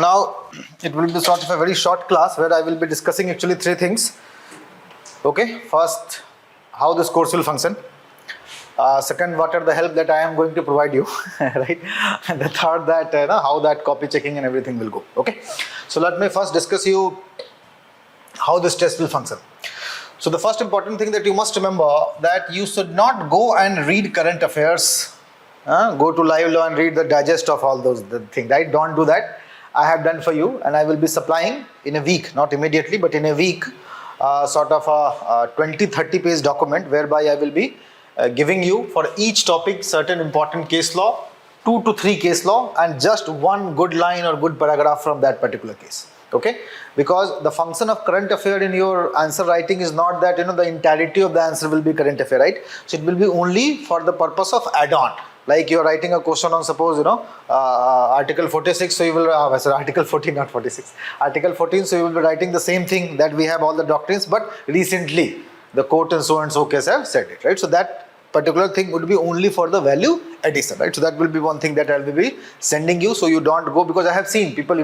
Now, it will be sort of a very short class where I will be discussing actually three things. Okay, first, how this course will function. Second, what are the help that I am going to provide you, right? And the third, that how that copy checking and everything will go. Okay, so let me first discuss you how this test will function. So the first important thing that you must remember that you should not go and read current affairs, go to live law and read the digest of all those things, right? Don't do that. I have done for you, and I will be supplying in a week, not immediately, but in a week, sort of a 20-30 page document whereby I will be giving you for each topic certain important case law, 2 to 3 case law, and just one good line or good paragraph from that particular case. Okay, because the function of current affair in your answer writing is not that the entirety of the answer will be current affair, right? So it will be only for the purpose of add-on. Like you are writing a question on, suppose article 46, so you will article 14, not 46, article 14, so you will be writing the same thing that we have all the doctrines, but recently the court and so case have said it, right? So that particular thing would be only for the value addition, right? So that will be one thing that I will be sending you, so you don't go, because I have seen people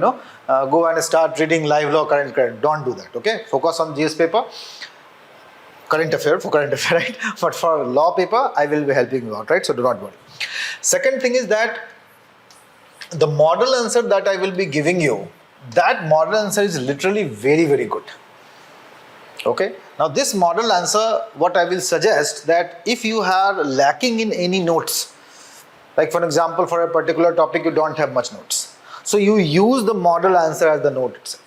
go and start reading live law, current, don't do that. Okay, focus on GS paper, current affair, right? But for law paper I will be helping you out, right? So do not worry. Second thing is that the model answer that I will be giving you, that model answer is literally very good. Okay, now this model answer, what I will suggest, that if you are lacking in any notes, like for example for a particular topic you don't have much notes, so you use the model answer as the note itself.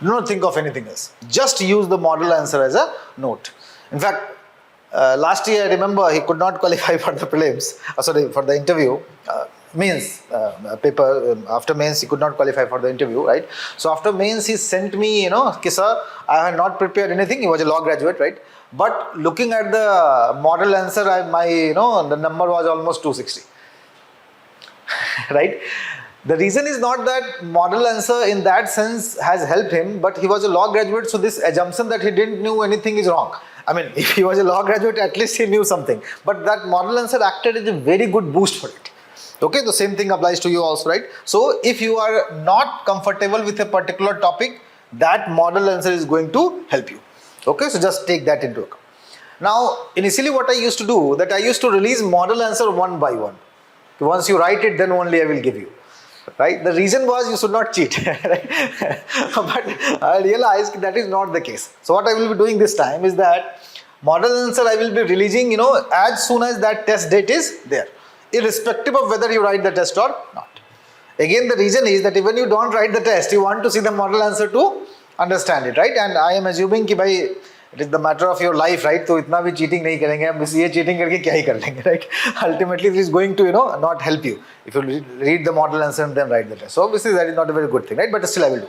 Do not think of anything else, just use the model answer as a note. In fact, last year I remember he could not qualify for the prelims, for the interview, mains paper. After mains he could not qualify for the interview, right? So after mains he sent me, sir, I had not prepared anything. He was a law graduate, right? But looking at the model answer, the number was almost 260, right? The reason is not that model answer in that sense has helped him, but he was a law graduate, so this assumption that he didn't know anything is wrong. I mean, if he was a law graduate, at least he knew something. But that model answer acted as a very good boost for it. Okay, the same thing applies to you also, right? So if you are not comfortable with a particular topic, that model answer is going to help you. Okay, so just take that into account. Now, initially what I used to do, that I used to release model answer one by one. Once you write it, then only I will give you. Right? The reason was you should not cheat, right? But I realized that is not the case. So what I will be doing this time is that model answer I will be releasing, as soon as that test date is there, irrespective of whether you write the test or not. Again, the reason is that even you don't write the test, you want to see the model answer to understand it, right? And I am assuming कि भाई it is the matter of your life, right? तो इतना भी cheating नहीं करेंगे हम, बस ये cheating करके क्या ही कर लेंगे, right? Ultimately, it is going to not help you if you read the model answer and then write the test. So obviously that is not a very good thing, right? But still I will do.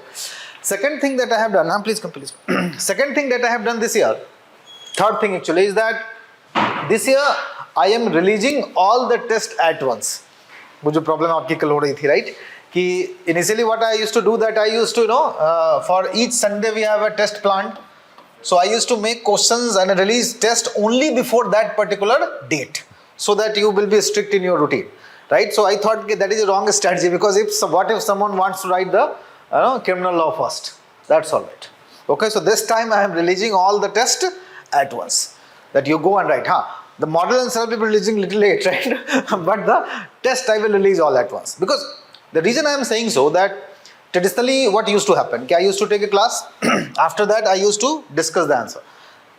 Second thing that I have done, please come, please. Second thing that I have done this year, third thing actually, is that this year I am releasing all the tests at once. वो जो problem आपकी कल हो रही थी, right? कि initially what I used to do, that I used to for each Sunday we have a test planned. So I used to make questions and release test only before that particular date, so that you will be strict in your routine, right? So I thought that is a wrong strategy, because what if someone wants to write the criminal law first? That's all right. Okay, so this time I am releasing all the tests at once, that you go and write. The model answer I will be releasing little late, right? But the test I will release all at once, because the reason I am saying so, that traditionally what used to happen, I used to take a class, after that I used to discuss the answer.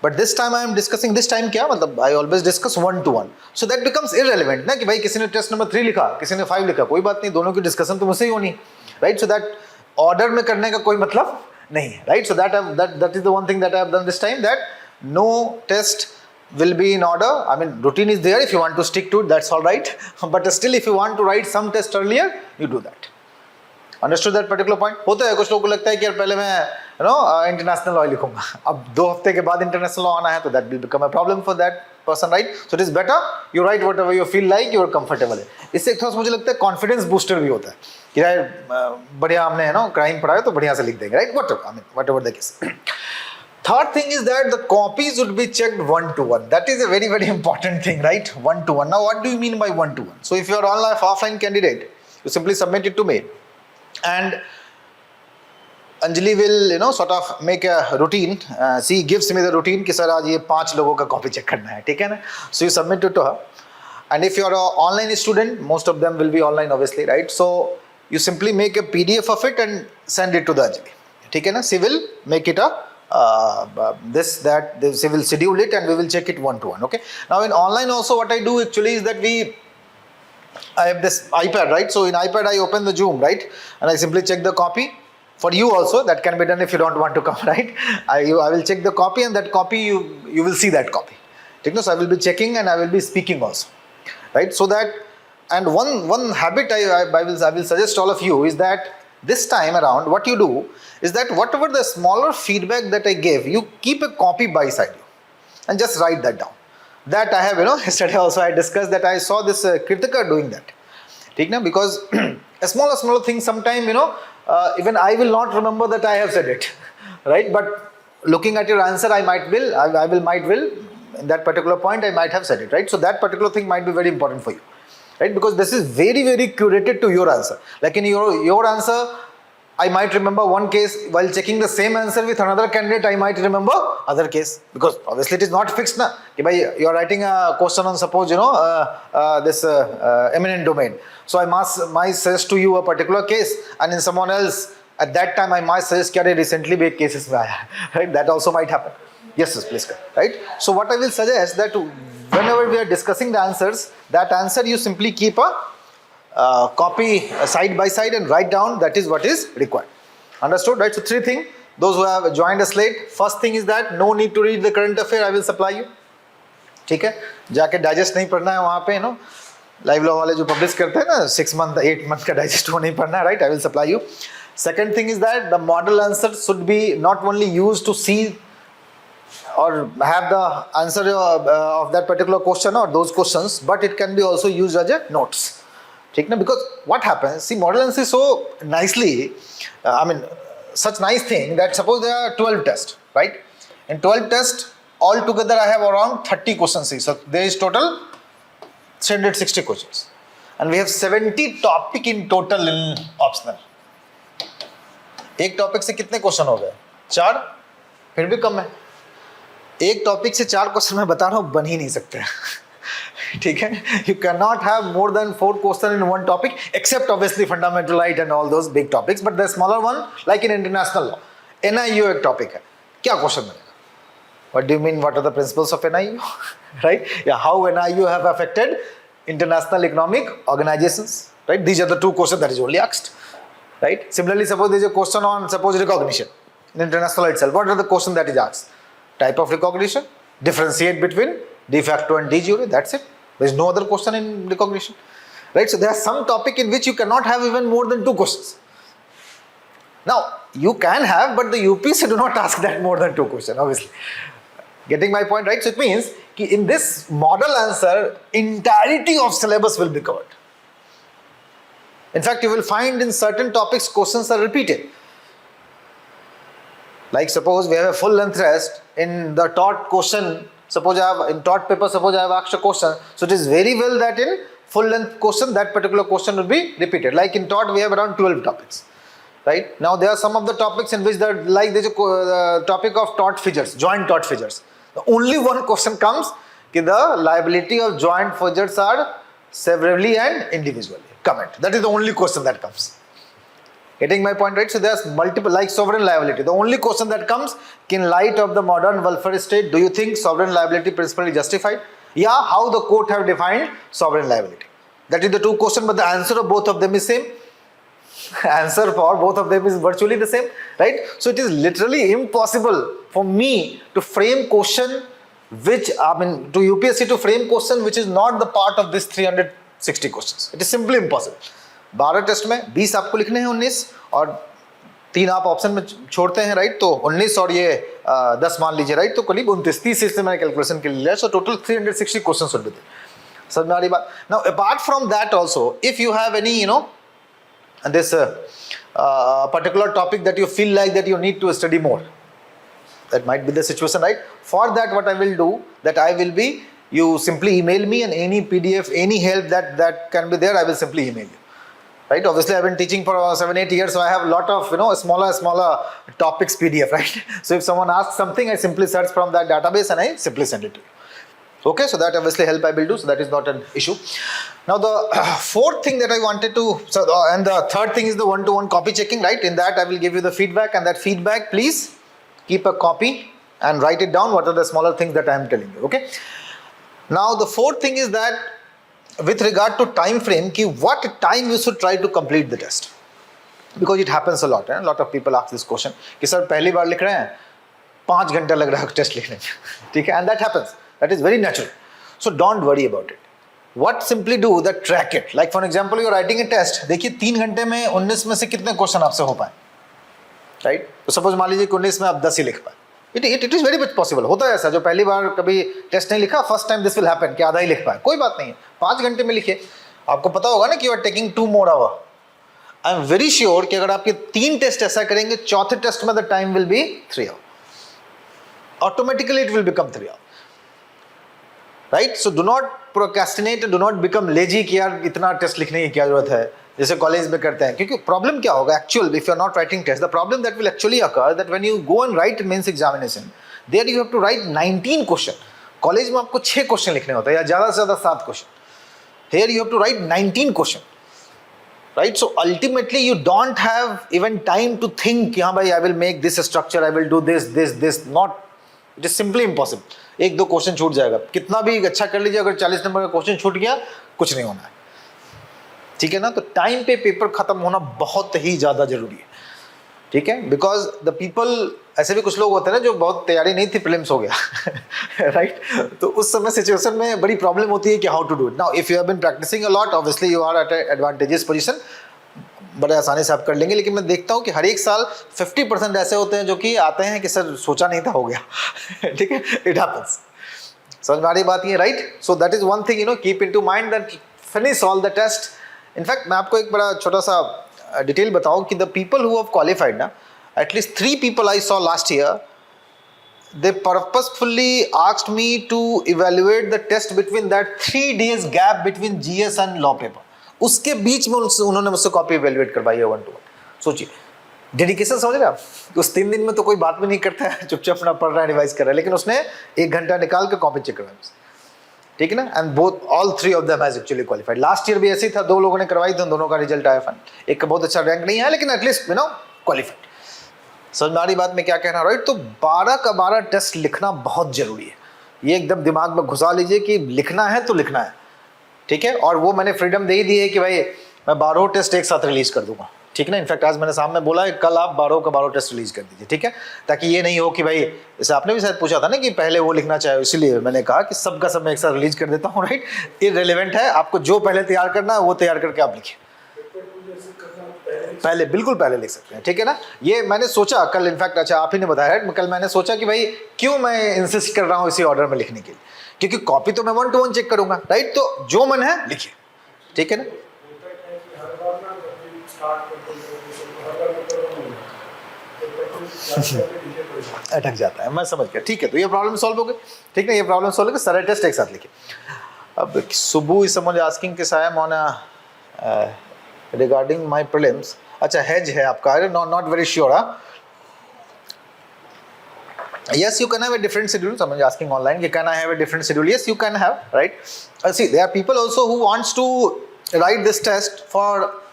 But this time I am discussing, this time क्या मतलब, I always discuss one to one. So that becomes irrelevant ना कि भाई किसी ने test number 3 लिखा, किसी ने 5 लिखा, कोई बात नहीं, दोनों की discussion तो मुझसे ही होनी, right? So that order में करने का कोई मतलब नहीं है, right? So that is the one thing that I have done this time, that no test will be in order. I mean, routine is there, if you want to stick to it, that's all right. But still, if you want to write some test earlier, you do that. Understood that particular point? होता है कुछ लोगों को लगता है कि यार पहले मैं इंटरनेशनल लॉ लिखूंगा, अब 2 हफ्ते के बाद इंटरनेशनल लॉ आना है, तो that will become a problem for that person, right? So it is better you write whatever you feel like you are comfortable है. इससे एक थोड़ा मुझे लगता है कॉन्फिडेंस बूस्टर भी होता है कि यार बढ़िया हमने क्राइम पढ़ा है तो बढ़िया से लिख देंगे, right? Whatever the case. Third thing is that the copies would be checked one to one. That is a very important thing, right? One to one. Now what do you mean by one to one? So if you are online offline candidate, you simply submit it to mail. and Anjali will sort of make a routine. She gives me the routine कि sir आज ये 5 लोगों का copy check करना है, ठीक है ना? So you submit it to her, and if you're an online student, most of them will be online obviously, right? So you simply make a PDF of it and send it to the Anjali, ठीक है ना? She will make it a she will schedule it and we will check it one to one. Okay. Now in online also what I do actually is that I have this iPad, right? So in iPad I open the Zoom, right? And I simply check the copy. For you also that can be done if you don't want to come, right? I will check the copy, and that copy you will see that copy. So I will be checking and I will be speaking also, right? So that, and one habit I will suggest all of you is that this time around what you do is that whatever the smaller feedback that I gave, you keep a copy by side you and just write that down. That I have, yesterday also I discussed that I saw this Kritika doing that. Because a smaller thing sometime, even I will not remember that I have said it, right? But looking at your answer, I might will, in that particular point, I might have said it, right? So that particular thing might be very important for you, right? Because this is very, very curated to your answer. Like in your answer, I might remember one case while checking the same answer with another candidate, I might remember other case, because obviously it is not fixed na. You are writing a question on suppose, this eminent domain. So I might suggest to you a particular case, and in someone else at that time I might suggest kya recently big cases mein aaya, right? That also might happen. Yes, please, right? So what I will suggest that whenever we are discussing the answers, that answer you simply keep a copy side by side and write down. That is what is required. Understood, right? So 3 things. Those who have joined us late, first thing is that no need to read the current affair. I will supply you. ठीक है, जाके digest नहीं पढ़ना है वहाँ पे, live law वाले जो पब्लिश करते हैं ना 6 month 8 month का डाइजेस्ट वो नहीं पढ़ना है, right? I will supply you. Second thing is that the model answer should be not only used to see or have the answer of that particular question or those questions, but it can be also used as a notes. ठीक ना? Because what happens, see, model answer is so nicely, such nice thing that suppose there are 12 tests, right? In 12 tests, altogether I have around 30 questions. So there is total 360 questions. And we have 70 topic in total in optional. एक topic से कितने question हो गए? 4, फिर भी कम है. एक topic से 4 क्वेश्चन मैं बता रहा हूँ बन ही नहीं सकते. ठीक है? You cannot have more than 4 questions in one topic, except obviously fundamental right and all those big topics. But the smaller one, like in international law, NIU एक टॉपिक है. क्या क्वेश्चन मिलेगा? What do you mean? What are the principles of NIU? Right? Yeah, how NIU have affected international economic organizations? Right? These are the 2 questions that is only asked. Right? Similarly, suppose there is a question on suppose recognition in international itself. What are the questions that is asked? Type of recognition, differentiate between de facto and de jure. That's it. There is no other question in recognition. Right? So there are some topic in which you cannot have even more than 2 questions. Now you can have, but the UPSC do not ask that more than 2 questions. Obviously, getting my point, right? So it means that in this model answer, entirety of syllabus will be covered. In fact, you will find in certain topics questions are repeated. Like suppose we have a full length test in the taught question. Suppose I have in taught paper, suppose I have asked a question. So it is very well that in full length question, that particular question will be repeated. Like in taught, we have around 12 topics. Right? Now there are some of the topics in which there is a topic of taught figures, joint taught figures. The only one question comes that the liability of joint figures are severally and individually. Comment. That is the only question that comes. Getting my point, right? So there's multiple, like sovereign liability. The only question that comes, in light of the modern welfare state, do you think sovereign liability principle is justified? Yeah, how the court have defined sovereign liability. That is the 2 questions, but the answer of both of them is same. Answer for both of them is virtually the same, right? So it is literally impossible for me to frame question which, to UPSC to frame question which is not the part of this 360 questions. It is simply impossible. 12 test में 20 आपको लिखने हैं, 19 और 3 आप option में छोड़ते हैं, right? तो 19 और ये 10 मान लीजिए, राइट? तो करीब 29, 30 इससे मैंने कैलकुलेशन के लिए लिया. So total 360 question should be there. समझ में आ रही बात? Now apart from that also, if you have any this particular topic that you feel like that you need to study more, that might be the situation, right? For that, what I will do, that I will be, you simply email me, and any PDF, any help that can be there, I will simply email you, right? Obviously I've been teaching for 7-8 years, so I have a lot of smaller topics PDF, right? So if someone asks something, I simply search from that database and I simply send it to you. Okay, so that obviously help I will do, so that is not an issue. Now the fourth thing that I wanted to, and the third thing is the one-to-one copy checking, right? In that I will give you the feedback, and that feedback please keep a copy and write it down, what are the smaller things that I am telling you, okay? Now the fourth thing is that with regard to time frame, ki what time you should try to complete the test, because it happens a lot. A lot of people ask this question कि sir पहली बार लिख रहे हैं 5 घंटा लग रहा है test लिखने में, ठीक है? And that happens. That is very natural. So don't worry about it. What simply do that, track it. Like for example, you are writing a test. देखिए 3 घंटे में 19 में से कितने क्वेश्चन आपसे हो पाए, राइट? तो सपोज मान लीजिए 19 में आप 10 ही लिख पाए. It is very much possible. होता है ऐसा, जो पहली बार कभी टेस्ट नहीं लिखा, first time this will happen कि आधा ही लिख पाए. कोई बात नहीं है, 5 घंटे में लिखिए. आपको पता होगा ना कि you are taking 2 more hours. I am very sure कि अगर आपके 3 टेस्ट ऐसा करेंगे, चौथे टेस्ट में the time will be 3 hours. Automatically it will become 3 hours. Right? So do not procrastinate, do not become lazy कि यार इतना टेस्ट लिखने की क्या जरूरत है, जैसे कॉलेज में करते हैं. क्योंकि प्रॉब्लम क्या होगा actual, if you are not writing test, the problem that will actually occur that when you go and write mains examination, there you have to write 19 question. College में आपको 6 क्वेश्चन लिखने होते हैं, या ज़्यादा से ज़्यादा 7 question. Here you have to write 19 question, right? So ultimately you don't have even time to think कि हाँ भाई I will make this structure, I will do this this this. Not, it is simply impossible. 1-2 question छूट जाएगा, कितना भी अच्छा कर लीजिए, अगर 40 नंबर का क्वेश्चन छूट गया, कुछ नहीं होना है, ठीक है ना? तो टाइम पे पेपर खत्म होना बहुत ही ज़्यादा जरूरी है, ठीक है? बिकॉज द पीपल, ऐसे भी कुछ लोग होते हैं ना जो बहुत तैयारी नहीं थी, प्रीलिम्स हो गया राइट? तो उस समय सिचुएशन में बड़ी प्रॉब्लम होती है कि how to do it. Now if you have been practising a lot, obviously you are at advantageous position, बड़े आसानी से आप कर लेंगे. लेकिन मैं देखता हूँ कि हर एक साल 50% ऐसे होते हैं जो कि आते हैं कि सर सोचा नहीं था, हो गया ठीक है? It happens. समझ में आ रही बात ये, right? So that is one thing, keep in to mind that finish all the test. In fact मैं आपको एक बड़ा छोटा सा डिटेल बताऊँ कि the people who have qualified ना, at least 3 people I saw last year, they purposefully asked me to evaluate the test between that 3 days gap between GS and law paper. उसके बीच में उन्होंने मुझसे कॉपी इवेल्युएट करवाई है 1-to-1. सोचिए dedication, समझ रहे आप? उस 3 दिन में तो कोई बात भी नहीं करता है, चुपचाप अपना पढ़ रहा है, रिवाइज कर रहा है, लेकिन उसने 1 घंटा निकाल के कॉपी चेक करवाई, ठीक है ना? And both, all 3 of them has actually qualified. Last year भी ऐसे ही था, 2 लोगों ने करवाई थी, दोनों का रिजल्ट आया फन. एक का बहुत अच्छा रैंक नहीं है, लेकिन एटलीस्ट क्वालिफाइड. समझ में आ रही बात में क्या कहना, राइट? तो 12 का 12 टेस्ट लिखना बहुत जरूरी है. ये एकदम दिमाग में घुसा लीजिए कि लिखना है तो लिखना है, ठीक है? और वो मैंने फ्रीडम दे ही दी है कि भाई मैं 12 टेस्ट एक साथ रिलीज कर दूंगा, ठीक है ना? इनफैक्ट आज मैंने सामने बोला है कल आप 12 का 12 टेस्ट रिलीज कर दीजिए, ठीक है? ताकि ये नहीं हो कि भाई, जैसे आपने भी शायद पूछा था ना कि पहले वो लिखना चाहे, इसलिए मैंने कहा कि सबका सब मैं एक साथ रिलीज कर देता हूँ, राइट? इररिलेवेंट है, आपको जो पहले तैयार करना है वो तैयार करके आप लिखिए. पहले, बिल्कुल पहले लिख सकते हैं, ठीक है ना? ये मैंने सोचा कल, इनफैक्ट अच्छा आप ही ने बताया, कल मैंने सोचा कि भाई क्यों मैं इंसिस्ट कर रहा हूँ इसी ऑर्डर में लिखने के लिए, क्योंकि कॉपी तो मैं 1-to-1 चेक करूंगा, राइट? तो जो मन है लिखिए, ठीक है ना? अटक जाता है, मैं समझ गया, ठीक है? तो ये प्रॉब्लम सॉल्व हो गई, ठीक है? ये प्रॉब्लम सॉल्व हो गई. सारे टेस्ट एक साथ लिखिए. अब सुबू इज समवन आस्किंग कि Sayam on regarding my prelims. अच्छा, हेज है आपका, not very sure. Yes, you can have a different schedule. Someone is asking online, can I have a different schedule? Yes, you can have, right? See, there are people also who wants to write this test for,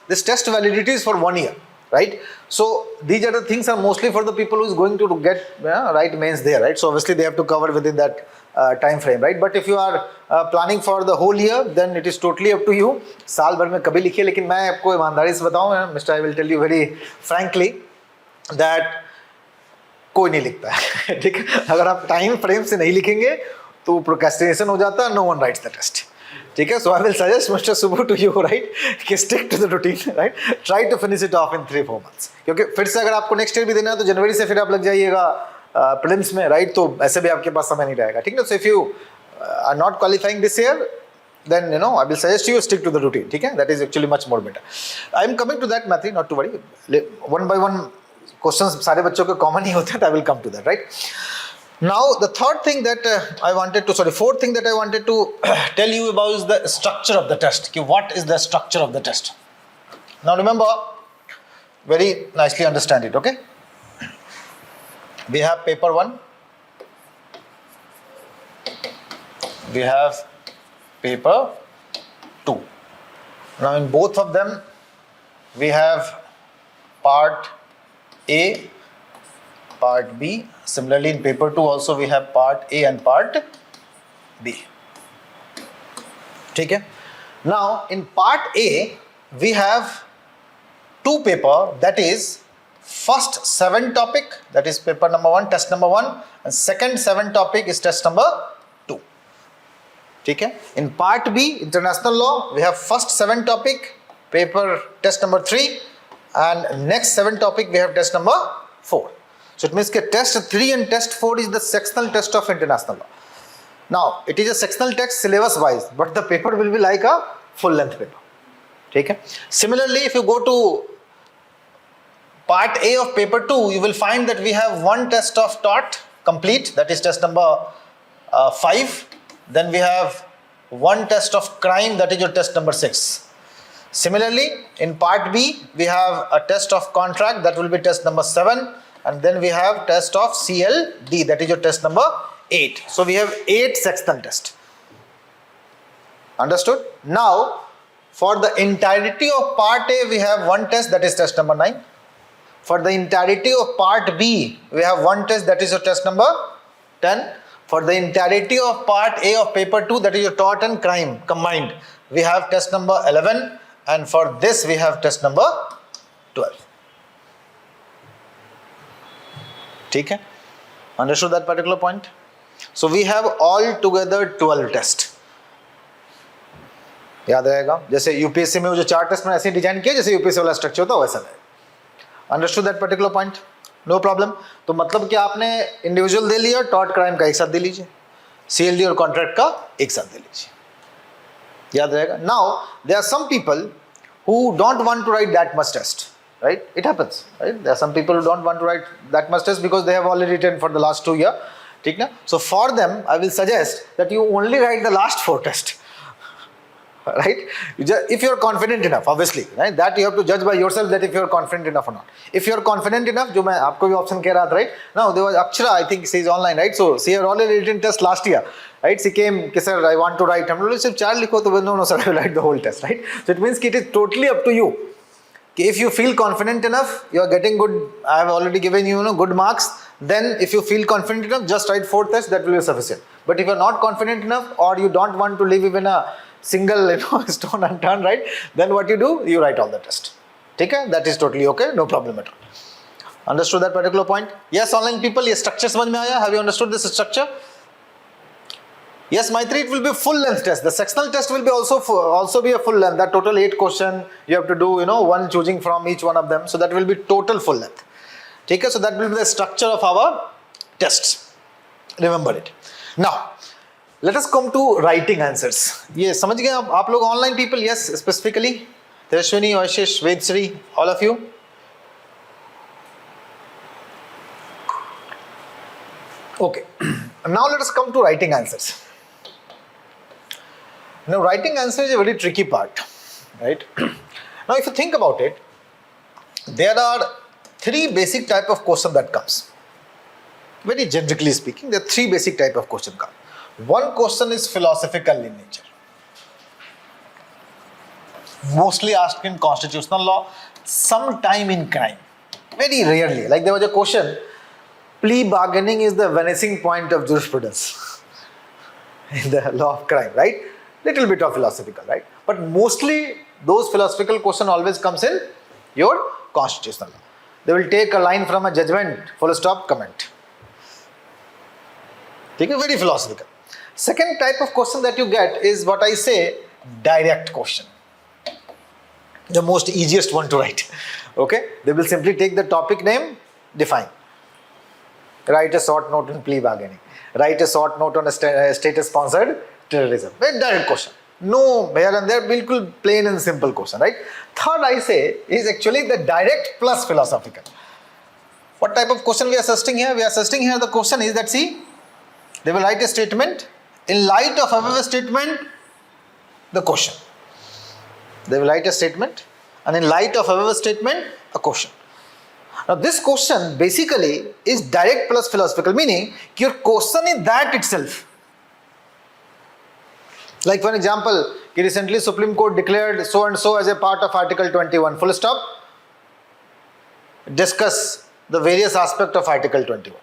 this test validity is for 1 year, right? So these are the things are mostly for the people who is going to get write mains there, right? So obviously they have to cover within that time frame, right? But if you are planning for the whole year, then it is totally up to you. साल भर में कभी लिखिए, लेकिन मैं आपको ईमानदारी से बताऊं, mister, I will tell you very frankly that कोई नहीं लिखता है, ठीक है? अगर आप टाइम फ्रेम से नहीं लिखेंगे तो प्रोक्रेस्टिनेशन हो जाता है, no one writes the test, ठीक है? So I will suggest mister Subbu to you, right, कि stick to the routine, right? Try to finish it off in 3-4 months, क्योंकि फिर से अगर आपको नेक्स्ट ईयर भी देना है तो जनवरी से फिर आप लग जाइएगा प्रीलिम्स में, राइट? तो ऐसे भी आपके पास समय नहीं रहेगा, ठीक है? So if you are not qualifying this year, then I will suggest you stick to the routine, ठीक है? That is actually much more better. I am coming to that, Matthew, not to worry. One by one questions सारे बच्चों के common ही होते हैं, I will come to that, right? Now the third thing that fourth thing that I wanted to tell you about is the structure of the test. कि what is the structure of the test? Now remember, very nicely understand it, okay? We have paper 1, we have paper 2. Now in both of them, we have part A, part B. Similarly in paper 2 also we have part A and part B. Okay? Now in part A, we have 2 paper, that is first 7 topic, that is paper number 1, test number 1, and second 7 topic is test number 2. Okay? In part B, international law, we have first 7 topic, paper test number 3, and next 7 topic we have test number 4. So it means that test 3 and test 4 is the sectional test of international law. Now it is a sectional text syllabus wise, but the paper will be like a full length paper. Okay? Similarly, if you go to part A of paper 2, you will find that we have 1 test of tort complete, that is test number 5. Then we have 1 test of crime, that is your test number 6. Similarly, in part B, we have a test of contract, that will be test number 7. And then we have test of CLD, that is your test number 8. So we have 8 sectional tests. Understood? Now, for the entirety of part A, we have 1 test, that is test number 9. For the entirety of part B, we have 1 test, that is your test number 10. For the entirety of part A of paper 2, that is your tort and crime combined, we have test number 11. And for this, we have test number 12. Okay? Understood that particular point? So we have all together 12 tests. याद रहेगा, जैसे UPSC में वो जो 4 test में ऐसे design किया जैसे यूपीएससी वाला स्ट्रक्चर होता है वैसा है. Understood that particular point? No problem. तो मतलब कि आपने इंडिविजुअल दे लिया, टॉर्ट क्राइम का एक साथ दे लीजिए, सीएलडी और कॉन्ट्रैक्ट का एक साथ दे लीजिए. याद रहेगा. Now there are some people who don't want to write that much test, right? It happens, right? There are some people who don't want to write that much test because they have already written for the last 2 years. ठीक ना? So for them, I will suggest that you only write the last 4 tests, right? If you are confident enough, obviously, right? That you have to judge by yourself that if you are confident enough or not. If you are confident enough, जो मैं आपको भी option कह रहा था, right? Now there was Akshara, I think she is online, right? So she had already written test last year. Right? She came, sir, I want to write. हम लोग सिर्फ 4 लिखो तो no, sir, I will write the whole test, right? So it means it is totally up to you. If you feel confident enough, you are getting good. I have already given you, good marks. Then, if you feel confident enough, just write 4 tests. That will be sufficient. But if you are not confident enough, or you don't want to leave even a single, stone unturned, right? Then what you do? You write all the tests. Okay? That is totally okay. No problem at all. Understood that particular point? Yes, online people. Yes, structure समझ में आया? Have you understood this structure? Yes, Maitri, it will be full length test. The sectional test will be also be a full length. That total 8 question you have to do, one choosing from each one of them. So that will be total full length. Okay, so that will be the structure of our tests. Remember it. Now, let us come to writing answers. Yes, समझ गए आप लोग online people? Yes, specifically Tejaswini, Ashish, Vedshri, all of you. Okay. Now let us come to writing answers. Now writing answer is a very tricky part, right? Now if you think about it, there are 3 basic type of question that comes. Very generically speaking, there are 3 basic type of question come. One question is philosophical in nature. Mostly asked in constitutional law, sometime in crime. Very rarely. Like there was a question, plea bargaining is the vanishing point of jurisprudence in the law of crime, right? Little bit of philosophical, right? But mostly those philosophical question always comes in your constitutional law. They will take a line from a judgment, full stop, comment. Okay, very philosophical. Second type of question that you get is what I say, direct question. The most easiest one to write. Okay, they will simply take the topic name, define. Write a short note on plea bargaining. Write a short note on a state-sponsored terrorism. Very direct question. No here and there, bilkul plain and simple question, right? Third I say is actually the direct plus philosophical. What type of question we are assessing here? We are assessing here the question is that, see, they will write a statement. In light of above statement, the question. They will write a statement and in light of above statement, a question. Now this question basically is direct plus philosophical, meaning your question is that itself. Like for example, recently Supreme Court declared so and so as a part of Article 21, full stop. Discuss the various aspects of Article 21.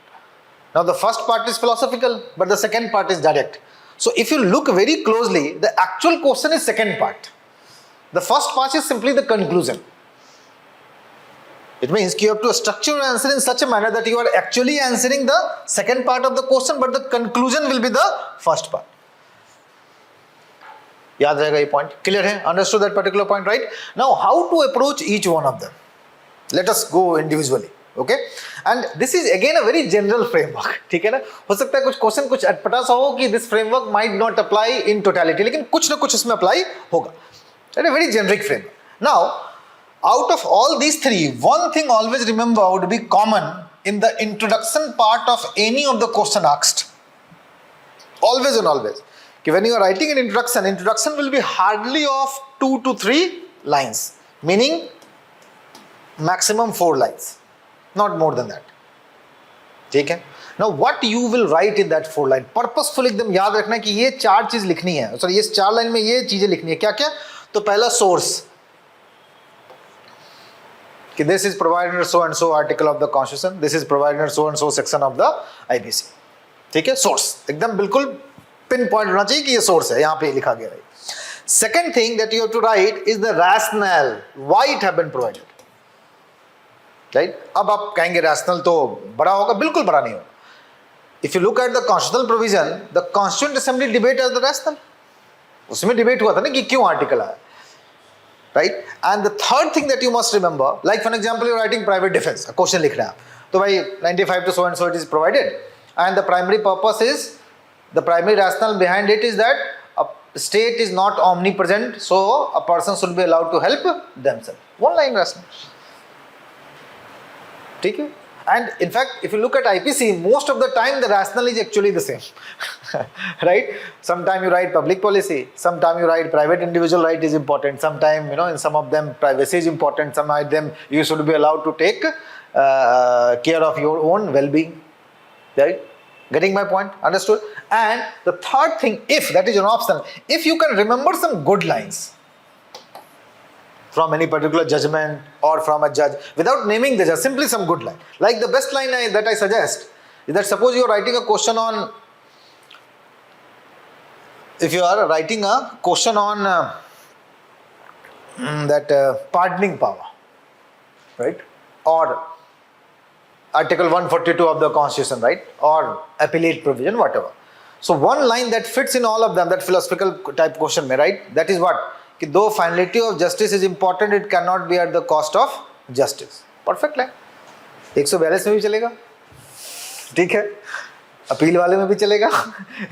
Now the first part is philosophical, but the second part is direct. So if you look very closely, the actual question is second part. The first part is simply the conclusion. It means you have to structure your answer in such a manner that you are actually answering the second part of the question, but the conclusion will be the first part. याद रहेगा ये point? Clear है? Understood that particular point, right? Now how to approach each one of them? Let us go individually. Okay, and this is again a very general framework. ठीक है ना? हो सकता है कुछ क्वेश्चन कुछ अटपटा सा हो कि this framework might not apply in totality, लेकिन कुछ ना कुछ इसमें अप्लाई होगा. It's a very generic framework. Now, out of all these three, one thing always remember would be common in the introduction part of any of the question asked. Always and always. When you are writing an introduction will be hardly of 2 to 3 lines, meaning maximum 4 lines. Not more than that. ठीक है? Now what you will write in that 4 line? Purposeful एकदम याद रखना कि ये 4 चीज लिखनी है. सॉरी, ये 4 लाइन में ये चीजें लिखनी है. क्या क्या? तो पहला सोर्स, कि this is provided under so and so article of the constitution, this is provided under so and so section of the IBC. ठीक है? सोर्स एकदम बिल्कुल पिन पॉइंट होना चाहिए कि ये सोर्स है, यहाँ पे लिखा गया है. Second thing that you have to write is the rationale why it have been provided. Right? अब आप कहेंगे रैशनल तो बड़ा होगा, बिल्कुल बड़ा नहीं होगा. If you look at the constitutional provision, the Constituent Assembly debate as the rationale. उसमें डिबेट हुआ था ना कि क्यों आर्टिकल आया. Right? And the third thing that you must remember, like for example, you're writing private defense, a question लिख रहे हैं आप, तो भाई 95 to so and so it is provided, and the primary purpose is, the primary rationale behind it is that a state is not omnipresent, so a person should be allowed to help themselves. One line rationale. ठीक है? And in fact, if you look at IPC, most of the time the rationale is actually the same. Right? Sometime you write public policy, sometime you write private individual right is important, sometime, you know, in some of them privacy is important, some of them you should be allowed to take care of your own well-being. Right? Getting my point? Understood? And the third thing, if that is an option, if you can remember some good lines from any particular judgment or from a judge, without naming the judge, simply some good line. Like the best line that I suggest is that suppose you are writing a question on, if you are writing a question on pardoning power, right? Or Article 142 of the Constitution, right? Or appellate provision, whatever. So one line that fits in all of them, that philosophical type question, right? That is what? कि though finality of justice is important, it cannot be at the cost of justice. Perfect line. 142 में भी चलेगा, ठीक है? Appeal वाले में भी चलेगा,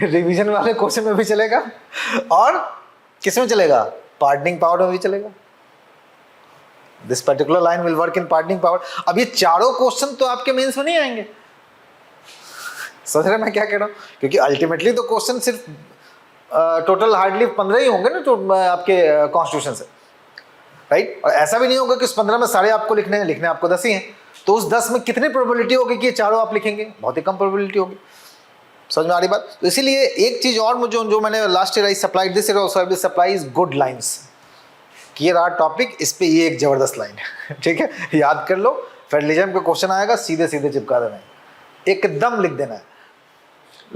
रिवीजन वाले क्वेश्चन में भी चलेगा, और किस में चलेगा? पार्डनिंग पावर में भी चलेगा. This particular line will work in pardoning power. अब ये चारों क्वेश्चन तो आपके मेंस में नहीं आएंगे. समझ रहे मैं क्या कह रहा हूँ? क्योंकि अल्टीमेटली तो क्वेश्चन सिर्फ टोटल हार्डली 15 ही होंगे ना तो आपके कॉन्स्टिट्यूशन से, राइट? और ऐसा भी नहीं होगा कि उस 15 में सारे आपको लिखने आपको 10 ही हैं. तो उस 10 में कितनी प्रोबेबिलिटी होगी कि ये चारों आप लिखेंगे? बहुत ही कम प्रोबेबिलिटी होगी. समझ में आ रही बात? तो इसीलिए एक चीज और मुझे जो मैंने last year I supplied this year also I will supply is good lines. कि ये रहा टॉपिक, इस पे ये एक जबरदस्त लाइन है. ठीक है, याद कर लो. फेडरलिज्म का क्वेश्चन आएगा, सीधे सीधे चिपका देना है, एकदम लिख देना है.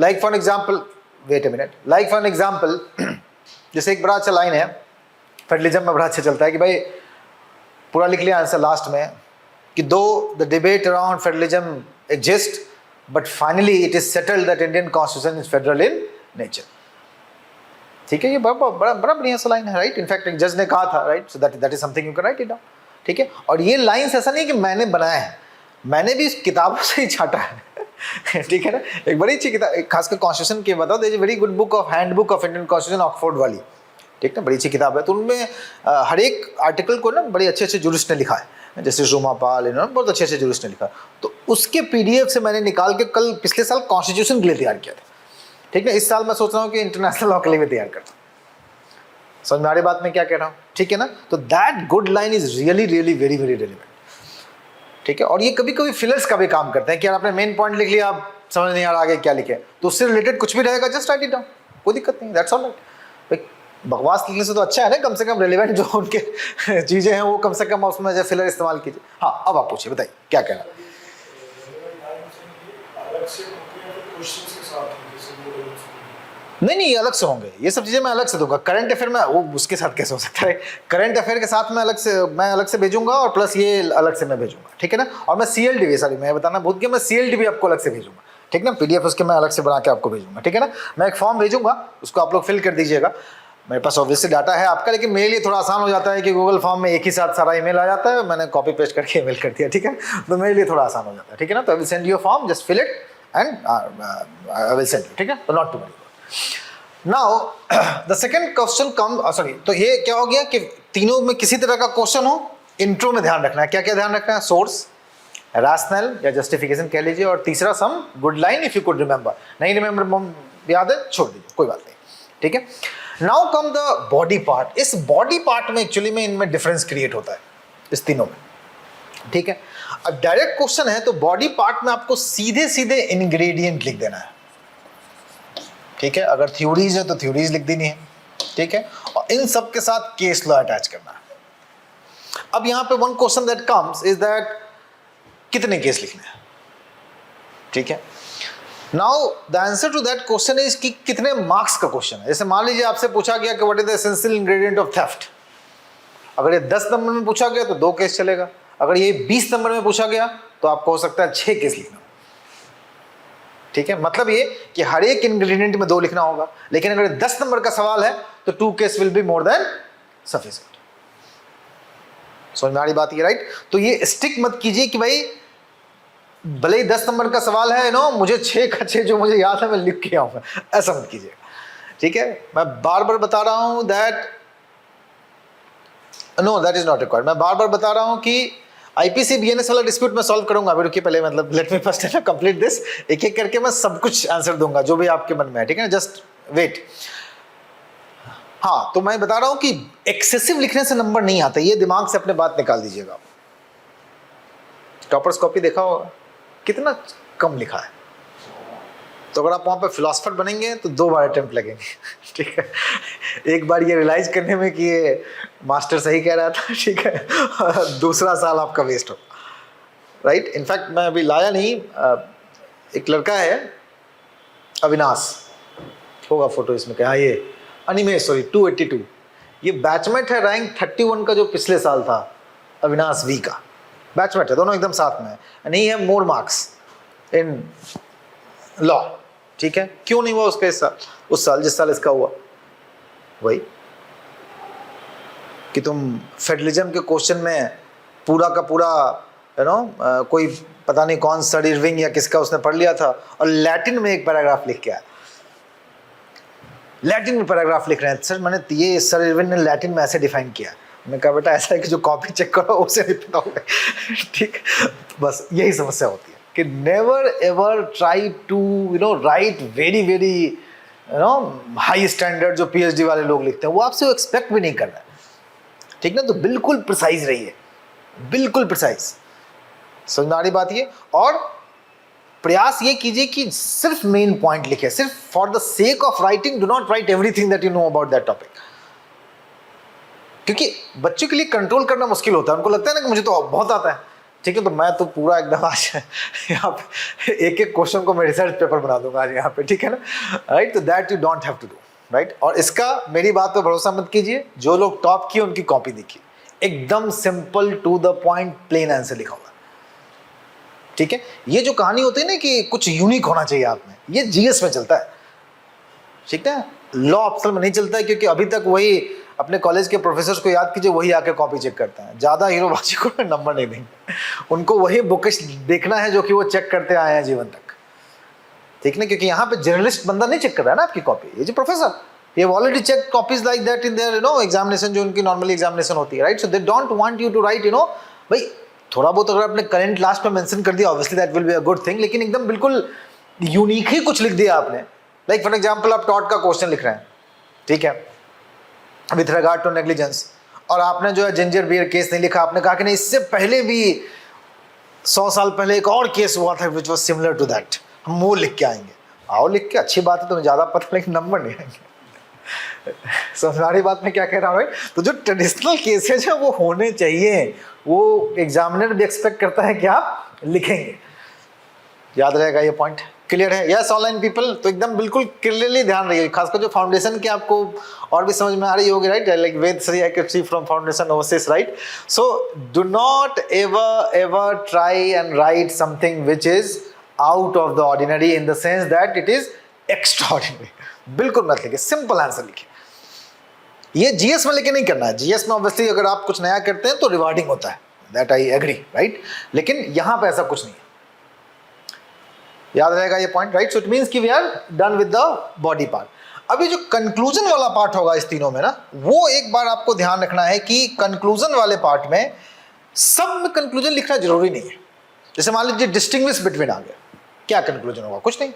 Like for example, wait a minute, like for example, जैसे एक बड़ा अच्छा लाइन है फेडरलिज्म में, बड़ा अच्छा चलता है कि भाई पूरा लिख लिया आंसर लास्ट में कि दो the debate around federalism exist but finally it is settled that Indian constitution is federal in nature. ठीक है, ये बड़ा बढ़िया सा लाइन है, राइट? इनफैक्ट एक जज ने कहा था, right? So that is something you can write it down. ठीक है, और ये लाइन्स ऐसा नहीं कि मैंने बनाया है, मैंने भी इस किताबों से ही छाटा है. ठीक है ना? एक बड़ी अच्छी किताब, खासकर कॉन्स्टिट्यूशन की बताओ, there is a very good book of hand book of Indian constitution, Oxford वाली. ठीक है, बड़ी अच्छी किताब है. तो उनमें हर एक आर्टिकल को ना बड़े अच्छे अच्छे जुरिस्ट ने लिखा है, जैसे रोमा पाल, इन्होंने बहुत अच्छे अच्छे जुरिस्ट ने लिखा. तो उसके PDF से मैंने निकाल के कल पिछले साल कॉन्स्टिट्यूशन के लिए तैयार किया था. ठीक है, इस साल मैं सोच रहा हूँ कि इंटरनेशनल लॉ के लिए भी तैयार करता. समझ में आ रही बात में क्या कह रहा हूँ, ठीक है ना। तो that good line is really really very very relevant, ठीक है। और ये कभी कभी फिलर्स का भी काम करते हैं कि यार आपने मेन पॉइंट लिख लिया, आप समझ नहीं आ रहा आगे क्या लिखे, तो उससे रिलेटेड कुछ भी रहेगा जस्ट राइट इट डाउन, कोई दिक्कत नहीं, दैट्स ऑल राइट। बकवास लिखने से तो अच्छा है ना, कम से कम रेलिवेंट जो उनके चीज़ें हैं वो कम से कम उसमें जो फिलर इस्तेमाल कीजिए। हाँ, अब आप पूछिए, बताइए क्या कहना है। नहीं नहीं, अलग से होंगे ये सब चीज़ें, मैं अलग से दूंगा। करंट अफेयर में वो उसके साथ कैसे हो सकता है, करंट अफेयर के साथ मैं अलग से भेजूंगा और प्लस ये अलग से मैं भेजूंगा, ठीक है ना। और मैं CLD भी, सॉरी मैं बताना भूल गया, मैं CLD भी आपको अलग से भेजूंगा, ठीक है ना। PDF उसके मैं अलग से बना के आपको भेजूंगा, ठीक है ना। मैं एक फॉर्म भेजूंगा, उसको आप लोग फिल कर दीजिएगा। मेरे पास ऑब्वियसली डाटा है आपका, लेकिन मेरे लिए थोड़ा आसान हो जाता है कि गूगल फॉर्म में एक ही साथ सारा ईमेल आ जाता है, मैंने कॉपी पेस्ट करके ईमेल कर दिया, ठीक है। तो मेरे लिए थोड़ा आसान हो जाता है, ठीक है ना। तो I will send you a form, just fill it and I will send you, ठीक है। तो not to worry. Now the second question come, sorry, तो ये क्या हो गया कि तीनों में किसी तरह का क्वेश्चन हो, इंट्रो में ध्यान रखना है। क्या क्या ध्यान रखना है? सोर्स, रैशनल या जस्टिफिकेशन कह लीजिए, और तीसरा some good line if you could remember. नहीं रिमेंबर याद है, छोड़ दीजिए, कोई बात नहीं, ठीक है। Now come the body part. इस बॉडी पार्ट में एक्चुअली में इनमें डिफरेंस क्रिएट होता है, इस तीनों में, ठीक है। अब डायरेक्ट क्वेश्चन है तो बॉडी पार्ट में आपको सीधे सीधे इंग्रेडिएंट लिख देना है, ठीक है। अगर थ्योरीज है तो थ्योरीज लिख देनी है, ठीक है। और इन सब के साथ केस लॉ अटैच करना है। अब यहां पे one question that comes is that कितने केस लिखने हैं, ठीक है। Now the answer to that question is कि कितने मार्क्स का क्वेश्चन है। जैसे मान लीजिए आपसे पूछा गया कि what is the essential ingredient of theft. अगर ये 10 नंबर में पूछा गया तो 2 केस चलेगा। अगर ये 20 नंबर में पूछा गया तो आपको हो सकता है 6 केस लिखना, ठीक है। मतलब ये कि हर एक इंग्रेडिएंट में 2 लिखना होगा। लेकिन अगर 10 नंबर का सवाल है तो 2 case will be more than sufficient. समझ में आ रही बात ये, राइट। तो ये स्टिक मत कीजिए कि भाई भले ही 10 नंबर का सवाल है, नो मुझे 6 का 6 जो मुझे याद है मैं लिख के आऊंगा, ऐसा मत कीजिए, ठीक है। मैं बार बार बता रहा हूं that know that is not required. मैं बार बार बता रहा हूं कि IPC BNS वाला डिस्प्यूट मैं सॉल्व करूंगा। अभी रुकिए, पहले मतलब let me first complete this. एक एक करके मैं सब कुछ आंसर दूंगा जो भी आपके मन में है, ठीक है। Just wait. हाँ, तो मैं बता रहा हूं कि एक्सेसिव लिखने से नंबर नहीं आता, ये दिमाग से अपने बात निकाल दीजिएगा। टॉपर्स कॉपी देखा होगा, कितना कम लिखा है। तो अगर आप वहाँ पे फिलोसफर बनेंगे तो 2 बार अटेम्प्ट लगेंगे, ठीक है। एक बार ये रियलाइज करने में कि ये मास्टर सही कह रहा था, ठीक है, दूसरा साल आपका वेस्ट हो, राइट। इनफैक्ट मैं अभी लाया नहीं, एक लड़का है अविनाश, होगा फोटो इसमें क्या, ये अनिमेश, सॉरी 282, ये बैचमेट है रैंक 31 का जो पिछले साल था, अविनाश V का बैचमेट है, दोनों एकदम साथ में है। And he have more marks in law, ठीक है। क्यों नहीं हुआ उसका इस साल, उस साल जिस साल इसका हुआ? वही कि तुम फेडरलिज्म के क्वेश्चन में पूरा का पूरा कोई पता नहीं कौन सर इरविंग या किसका उसने पढ़ लिया था और लैटिन में एक पैराग्राफ लिख के आया। लैटिन में पैराग्राफ लिख रहे हैं, सर मैंने ये सर इरविन ने लैटिन में ऐसे डिफाइन किया। मैंने कहा बेटा ऐसा है कि जो कॉपी चेक करो उसे नहीं पता होगा, ठीक। बस यही समस्या होती है कि never ever try to write very very high standard जो PhD वाले लोग लिखते हैं, वो आपसे वो एक्सपेक्ट भी नहीं कर रहा है, ठीक ना। तो बिल्कुल प्रिसाइज रहिए, बिल्कुल प्रिसाइज। समझ में आ रही बात ये। और प्रयास ये कीजिए कि सिर्फ मेन पॉइंट लिखे, सिर्फ for the sake of writing, do not right everything that you know about that topic. क्योंकि बच्चों के लिए कंट्रोल करना मुश्किल होता है, उनको लगता है ना कि मुझे तो बहुत आता है, ठीक है। तो मैं तो पूरा एकदम आज यहाँ पे एक एक क्वेश्चन को मैं रिसर्च पेपर बना दूंगा आज यहाँ पे, ठीक है ना, राइट। तो that you don't have to do, right. और इसका मेरी बात पे भरोसा मत कीजिए, जो लोग टॉप किए उनकी कॉपी देखिए, एकदम simple to the point plain answer लिखा हुआ, ठीक है। ये जो कहानी होती है ना कि कुछ यूनिक होना चाहिए आप में, ये GS में चलता है, ठीक है। लॉ ऑप्शनल में नहीं चलता है, क्योंकि अभी तक वही अपने कॉलेज के प्रोफेसर्स को याद कीजिए, वही आके कॉपी चेक करते हैं। ज़्यादा हीरोबाजी को नंबर नहीं देंगे, उनको वही बुकिश देखना है जो कि वो चेक करते आए हैं जीवन तक, ठीक ना। क्योंकि यहाँ पे जर्नलिस्ट बंदा नहीं चेक कर रहा है ना आपकी कॉपी, ये जो प्रोफेसर, ये already check copies like that in there examination, जो उनकी नॉर्मली एग्जामिनेशन होती है, right. So they don't want you to write भाई थोड़ा बहुत अगर आपने करंट लास्ट में मेंशन कर दिया, obviously that will be a good thing, लेकिन एकदम बिल्कुल यूनिक ही कुछ लिख दिया आपने। लाइक फॉर एग्जांपल आप टॉट का क्वेश्चन लिख रहे हैं, ठीक है, विथ रिगार्ड टू नेग्लिजेंस, और आपने जो है जिंजर बियर केस नहीं लिखा, आपने कहा कि नहीं इससे पहले भी 100 साल पहले एक और केस हुआ था which was similar to that, हम वो लिख के आएंगे। आओ लिख के, अच्छी बात है, तुम्हें ज़्यादा पता लेकिन नंबर नहीं आएंगे। समझ बात में क्या कह रहा हूँ? तो जो ट्रेडिशनल केसेज है वो होने चाहिए, वो एग्जामिनर भी एक्सपेक्ट करता है कि आप लिखेंगे। याद रहेगा ये पॉइंट? क्लियर है? यस ऑनलाइन पीपल, तो एकदम बिल्कुल क्लियरली ध्यान रखिए, खासकर जो फाउंडेशन की आपको और भी समझ में आ रही होगी, right? Like Ved Shri I can see from foundation overseas, right? So do not ever try and write something which is out of the ordinary in the sense that it is extraordinary. बिल्कुल मत लिखिए, सिंपल आंसर लिखिए। ये GS में लेके नहीं करना है। जीएस में ऑब्वियसली अगर आप कुछ नया करते हैं तो रिवार्डिंग होता है, दैट आई एग्री, राइट? लेकिन यहां पे ऐसा कुछ नहीं है। याद रहेगा ये point, right? So it means कि we are done with the body part. अभी जो कंक्लूजन वाला पार्ट होगा इस तीनों में ना, वो एक बार आपको ध्यान रखना है कि कंक्लूजन वाले पार्ट में सब में कंक्लूजन लिखना जरूरी नहीं है। जैसे मान लीजिए डिस्टिंग्विश बिटवीन आ गया, क्या कंक्लूजन होगा? कुछ नहीं।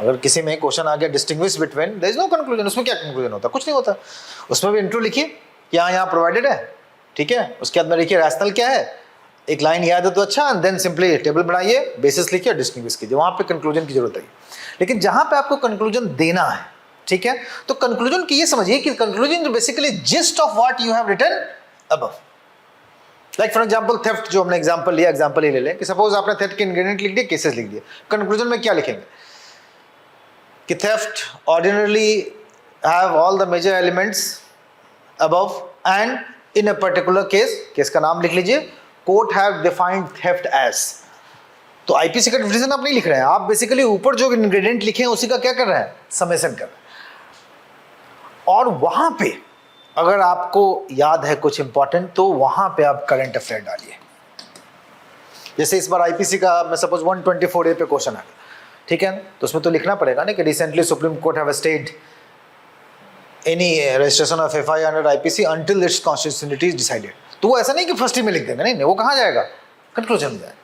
अगर किसी में क्वेश्चन आ गया distinguish between, there is no conclusion, उसमें क्या कंक्लूजन होता है? कुछ नहीं होता। उसमें भी इंट्रो लिखिए कि यहाँ प्रोवाइडेड है, ठीक है, उसके बाद में लिखिए रैशनल क्या है, एक लाइन याद है तो अच्छा, देन सिंपली टेबल बनाइए, बेसिस लिखिए, डिस्टिंग्विश कीजिए, वहां पे कंक्लूजन की जरूरत है। लेकिन जहां पे आपको कंक्लूजन देना है, ठीक है, तो कंक्लूजन की ये समझिए कि conclusion basically gist of what you have written above. Like for example theft, जो हमने एग्जांपल लिया, एग्जांपल ही ले लें कि सपोज आपने थेफ्ट के इंग्रेडिएंट लिख दिए, केसेस लिख दिए, कंक्लूजन में क्या लिखेंगे कि theft ordinarily have all the major elements above and in a particular case का नाम लिख लीजिए, court have defined theft as. तो आईपीसी का डिफिनेशन आप नहीं लिख रहे हैं, आप बेसिकली ऊपर जो इंग्रेडिएंट लिखे हैं उसी का क्या कर रहे हैं? समेशन कर रहे हैं। और वहां पे अगर आपको याद है कुछ इंपॉर्टेंट, तो वहां पे आप करंट अफेयर डालिए। जैसे इस बार आईपीसी का मैं सपोज 124A पे क्वेश्चन आ गया, ठीक है, तो उसमें तो लिखना पड़ेगा ना कि recently supreme court have stayed any registration of FIR under IPC until it's constitutionality is decided. तो वो ऐसा नहीं कि फर्स्ट ही में लिख देंगे, नहीं, वो कहाँ जाएगा? कंक्लूजन में जाएगा।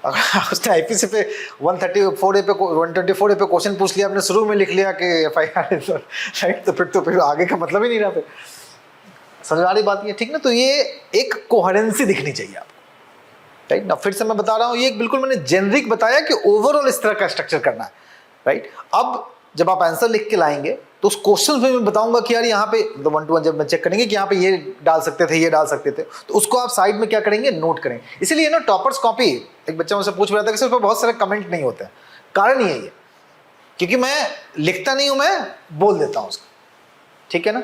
अगर उसने आईपीसी पे 124A पे क्वेश्चन पूछ लिया, आपने शुरू में लिख लिया कि एफआईआर, राइट, तो फिर आगे का मतलब ही नहीं रहा। फिर समझ आ रही बात ये, ठीक ना? तो ये एक कोहेरेंसी दिखनी चाहिए आपको, राइट ना? फिर से मैं बता रहा हूँ, ये बिल्कुल मैंने जेनरिक बताया कि ओवरऑल इस तरह का स्ट्रक्चर करना है, राइट? अब जब आप आंसर लिख के लाएंगे तो उस क्वेश्चन में मैं बताऊंगा कि यार यहाँ पे मतलब 1 to 1 जब मैं चेक करेंगे कि यहाँ पे ये डाल सकते थे, ये डाल सकते थे, तो उसको आप साइड में क्या करेंगे? नोट करेंगे। इसीलिए ना टॉपर्स कॉपी, एक बच्चा मुझसे पूछ रहा था कि सर उस पर बहुत सारे कमेंट नहीं होते हैं। कारण ये है क्योंकि मैं लिखता नहीं हूँ, मैं बोल देता हूँ उसको, ठीक है ना?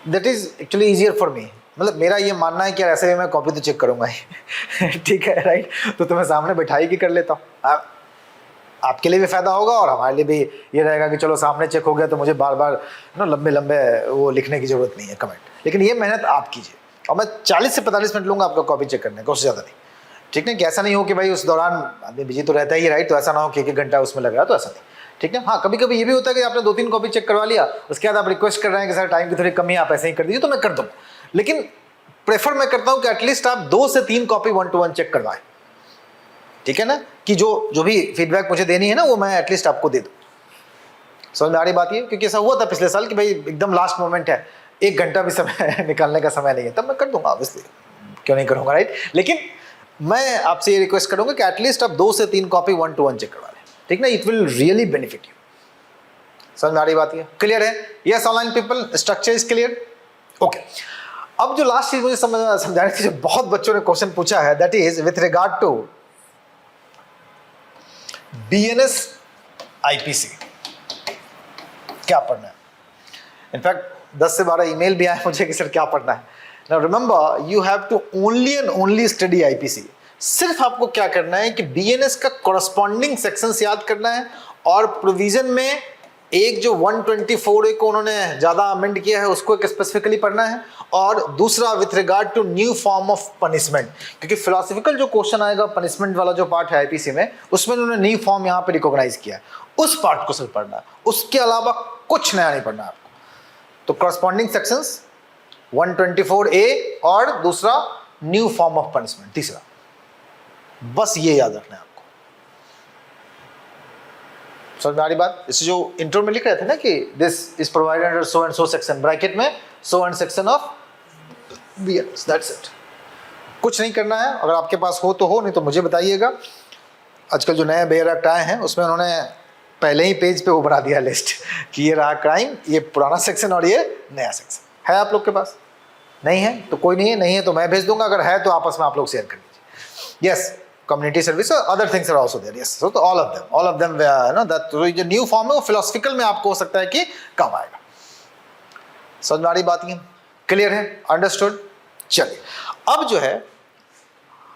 That is actually easier for me. मतलब मेरा ये मानना है कि यार ऐसे भी मैं कॉपी तो चेक करूंगा ही ठीक है, राइट? तो तुम्हें सामने बैठाई की कर लेता हूँ, आपके लिए भी फायदा होगा और हमारे लिए भी ये रहेगा कि चलो सामने चेक हो गया तो मुझे बार बार ना लंबे लंबे वो लिखने की जरूरत नहीं है कमेंट। लेकिन ये मेहनत आप कीजिए, और मैं 40 से 45 मिनट लूँगा आपका कॉपी चेक करने का, उससे ज़्यादा नहीं, ठीक है? कि ऐसा नहीं हो कि भाई उस दौरान आदमी बिजी तो रहता ही, राइट? तो ऐसा ना हो कि 1 घंटा उसमें लग रहा, तो ऐसा नहीं, ठीक है? हाँ, कभी कभी ये भी होता है कि आपने 2-3 कॉपी चेक करवा लिया, उसके बाद आप रिक्वेस्ट कर रहे हैं कि सर टाइम की थोड़ी कमी, आप ऐसे ही कर दीजिए, तो मैं कर दूँगा। लेकिन प्रेफर मैं करता हूँ कि एटलीस्ट आप 2 से 3 कॉपी 1 to 1 चेक करवाएं, ठीक है ना? कि जो भी फीडबैक मुझे देनी है ना, वो मैं एटलीस्ट आपको दे दूँ। समझ में आ रही बात ये? क्योंकि ऐसा हुआ था पिछले साल कि भाई एकदम लास्ट मोमेंट है, 1 घंटा भी समय निकालने का समय नहीं है, तब मैं कर दूंगा, ऑब्वियसली क्यों नहीं करूँगा, राइट? लेकिन मैं आपसे ये रिक्वेस्ट करूँगा कि एटलीस्ट आप 2 से 3 कॉपी 1 to 1 चेक करवा लें, ठीक ना? It will really benefit you. समझ में आ रही बात ये? क्लियर है? Yes online people, structure is clear? Okay. अब जो लास्ट चीज मुझे समझाने की, जो बहुत बच्चों ने क्वेश्चन पूछा है, that is with regard to BNS IPC क्या पढ़ना है। इनफैक्ट 10 से 12 ईमेल भी आए मुझे कि सर क्या पढ़ना है। Now remember, you have to only and only study IPC। सिर्फ आपको क्या करना है कि BNS का कॉरस्पॉन्डिंग सेक्शंस याद करना है, और प्रोविजन में एक जो 124A को उन्होंने ज़्यादा अमेंड किया है उसको एक स्पेसिफिकली पढ़ना है, और दूसरा with regard to new form of punishment, क्योंकि फिलोसफिकल जो क्वेश्चन आएगा पनिशमेंट वाला जो पार्ट है IPC में, उसमें उन्होंने न्यू फॉर्म यहाँ पे रिकॉग्नाइज किया है, उस पार्ट को सिर्फ पढ़ना है, उसके अलावा कुछ नया नहीं पढ़ना आपको। तो कॉरस्पॉन्डिंग सेक्शंस 124A और दूसरा न्यू फॉर्म ऑफ पनिशमेंट, तीसरा, बस ये याद रखना है आपको। समझ में आ रही बात? इसे जो इंट्रो में लिख रहे थे ना कि this is provided under so and so section, bracket में so and section of BLS, that's it. कुछ नहीं करना है, अगर आपके पास हो तो हो, नहीं तो मुझे बताइएगा। आजकल जो नए बेयर एक्ट आए हैं उसमें उन्होंने पहले ही पेज पे वो बना दिया लिस्ट कि ये रहा क्राइम, ये पुराना सेक्शन और ये नया सेक्शन। है आप लोग के पास? नहीं है तो कोई नहीं है, नहीं है तो मैं भेज दूंगा, अगर है तो आपस में आप लोग शेयर कर लीजिए। Yes, community service, other things are also there. Yes, so all of them know that जो न्यू फॉर्म है वो फिलोसफिकल में आपको हो सकता है कि काम आएगा। समझ में आ रही बात? क्लियर है? अंडरस्टूड? चलिए, अब जो है,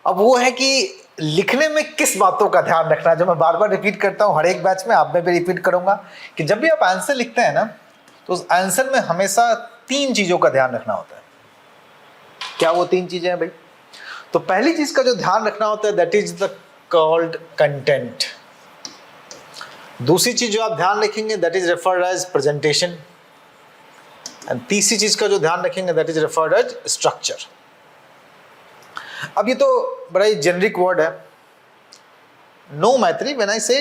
अब वो है कि लिखने में किस बातों का ध्यान रखना है, जो मैं बार बार रिपीट करता हूं हर एक बैच में, आप में भी रिपीट करूंगा कि जब भी आप आंसर लिखते हैं ना, तो उस आंसर में हमेशा 3 चीजों का ध्यान रखना होता है। क्या वो 3 चीजें हैं भाई? तो पहली चीज का जो ध्यान रखना होता है that is the called content. दूसरी चीज जो आप ध्यान रखेंगे that is referred as presentation, and तीसरी चीज का जो ध्यान रखेंगे that is referred as structure. अब ये तो बड़ा ही जेनरिक वर्ड है, no Maitri, when I say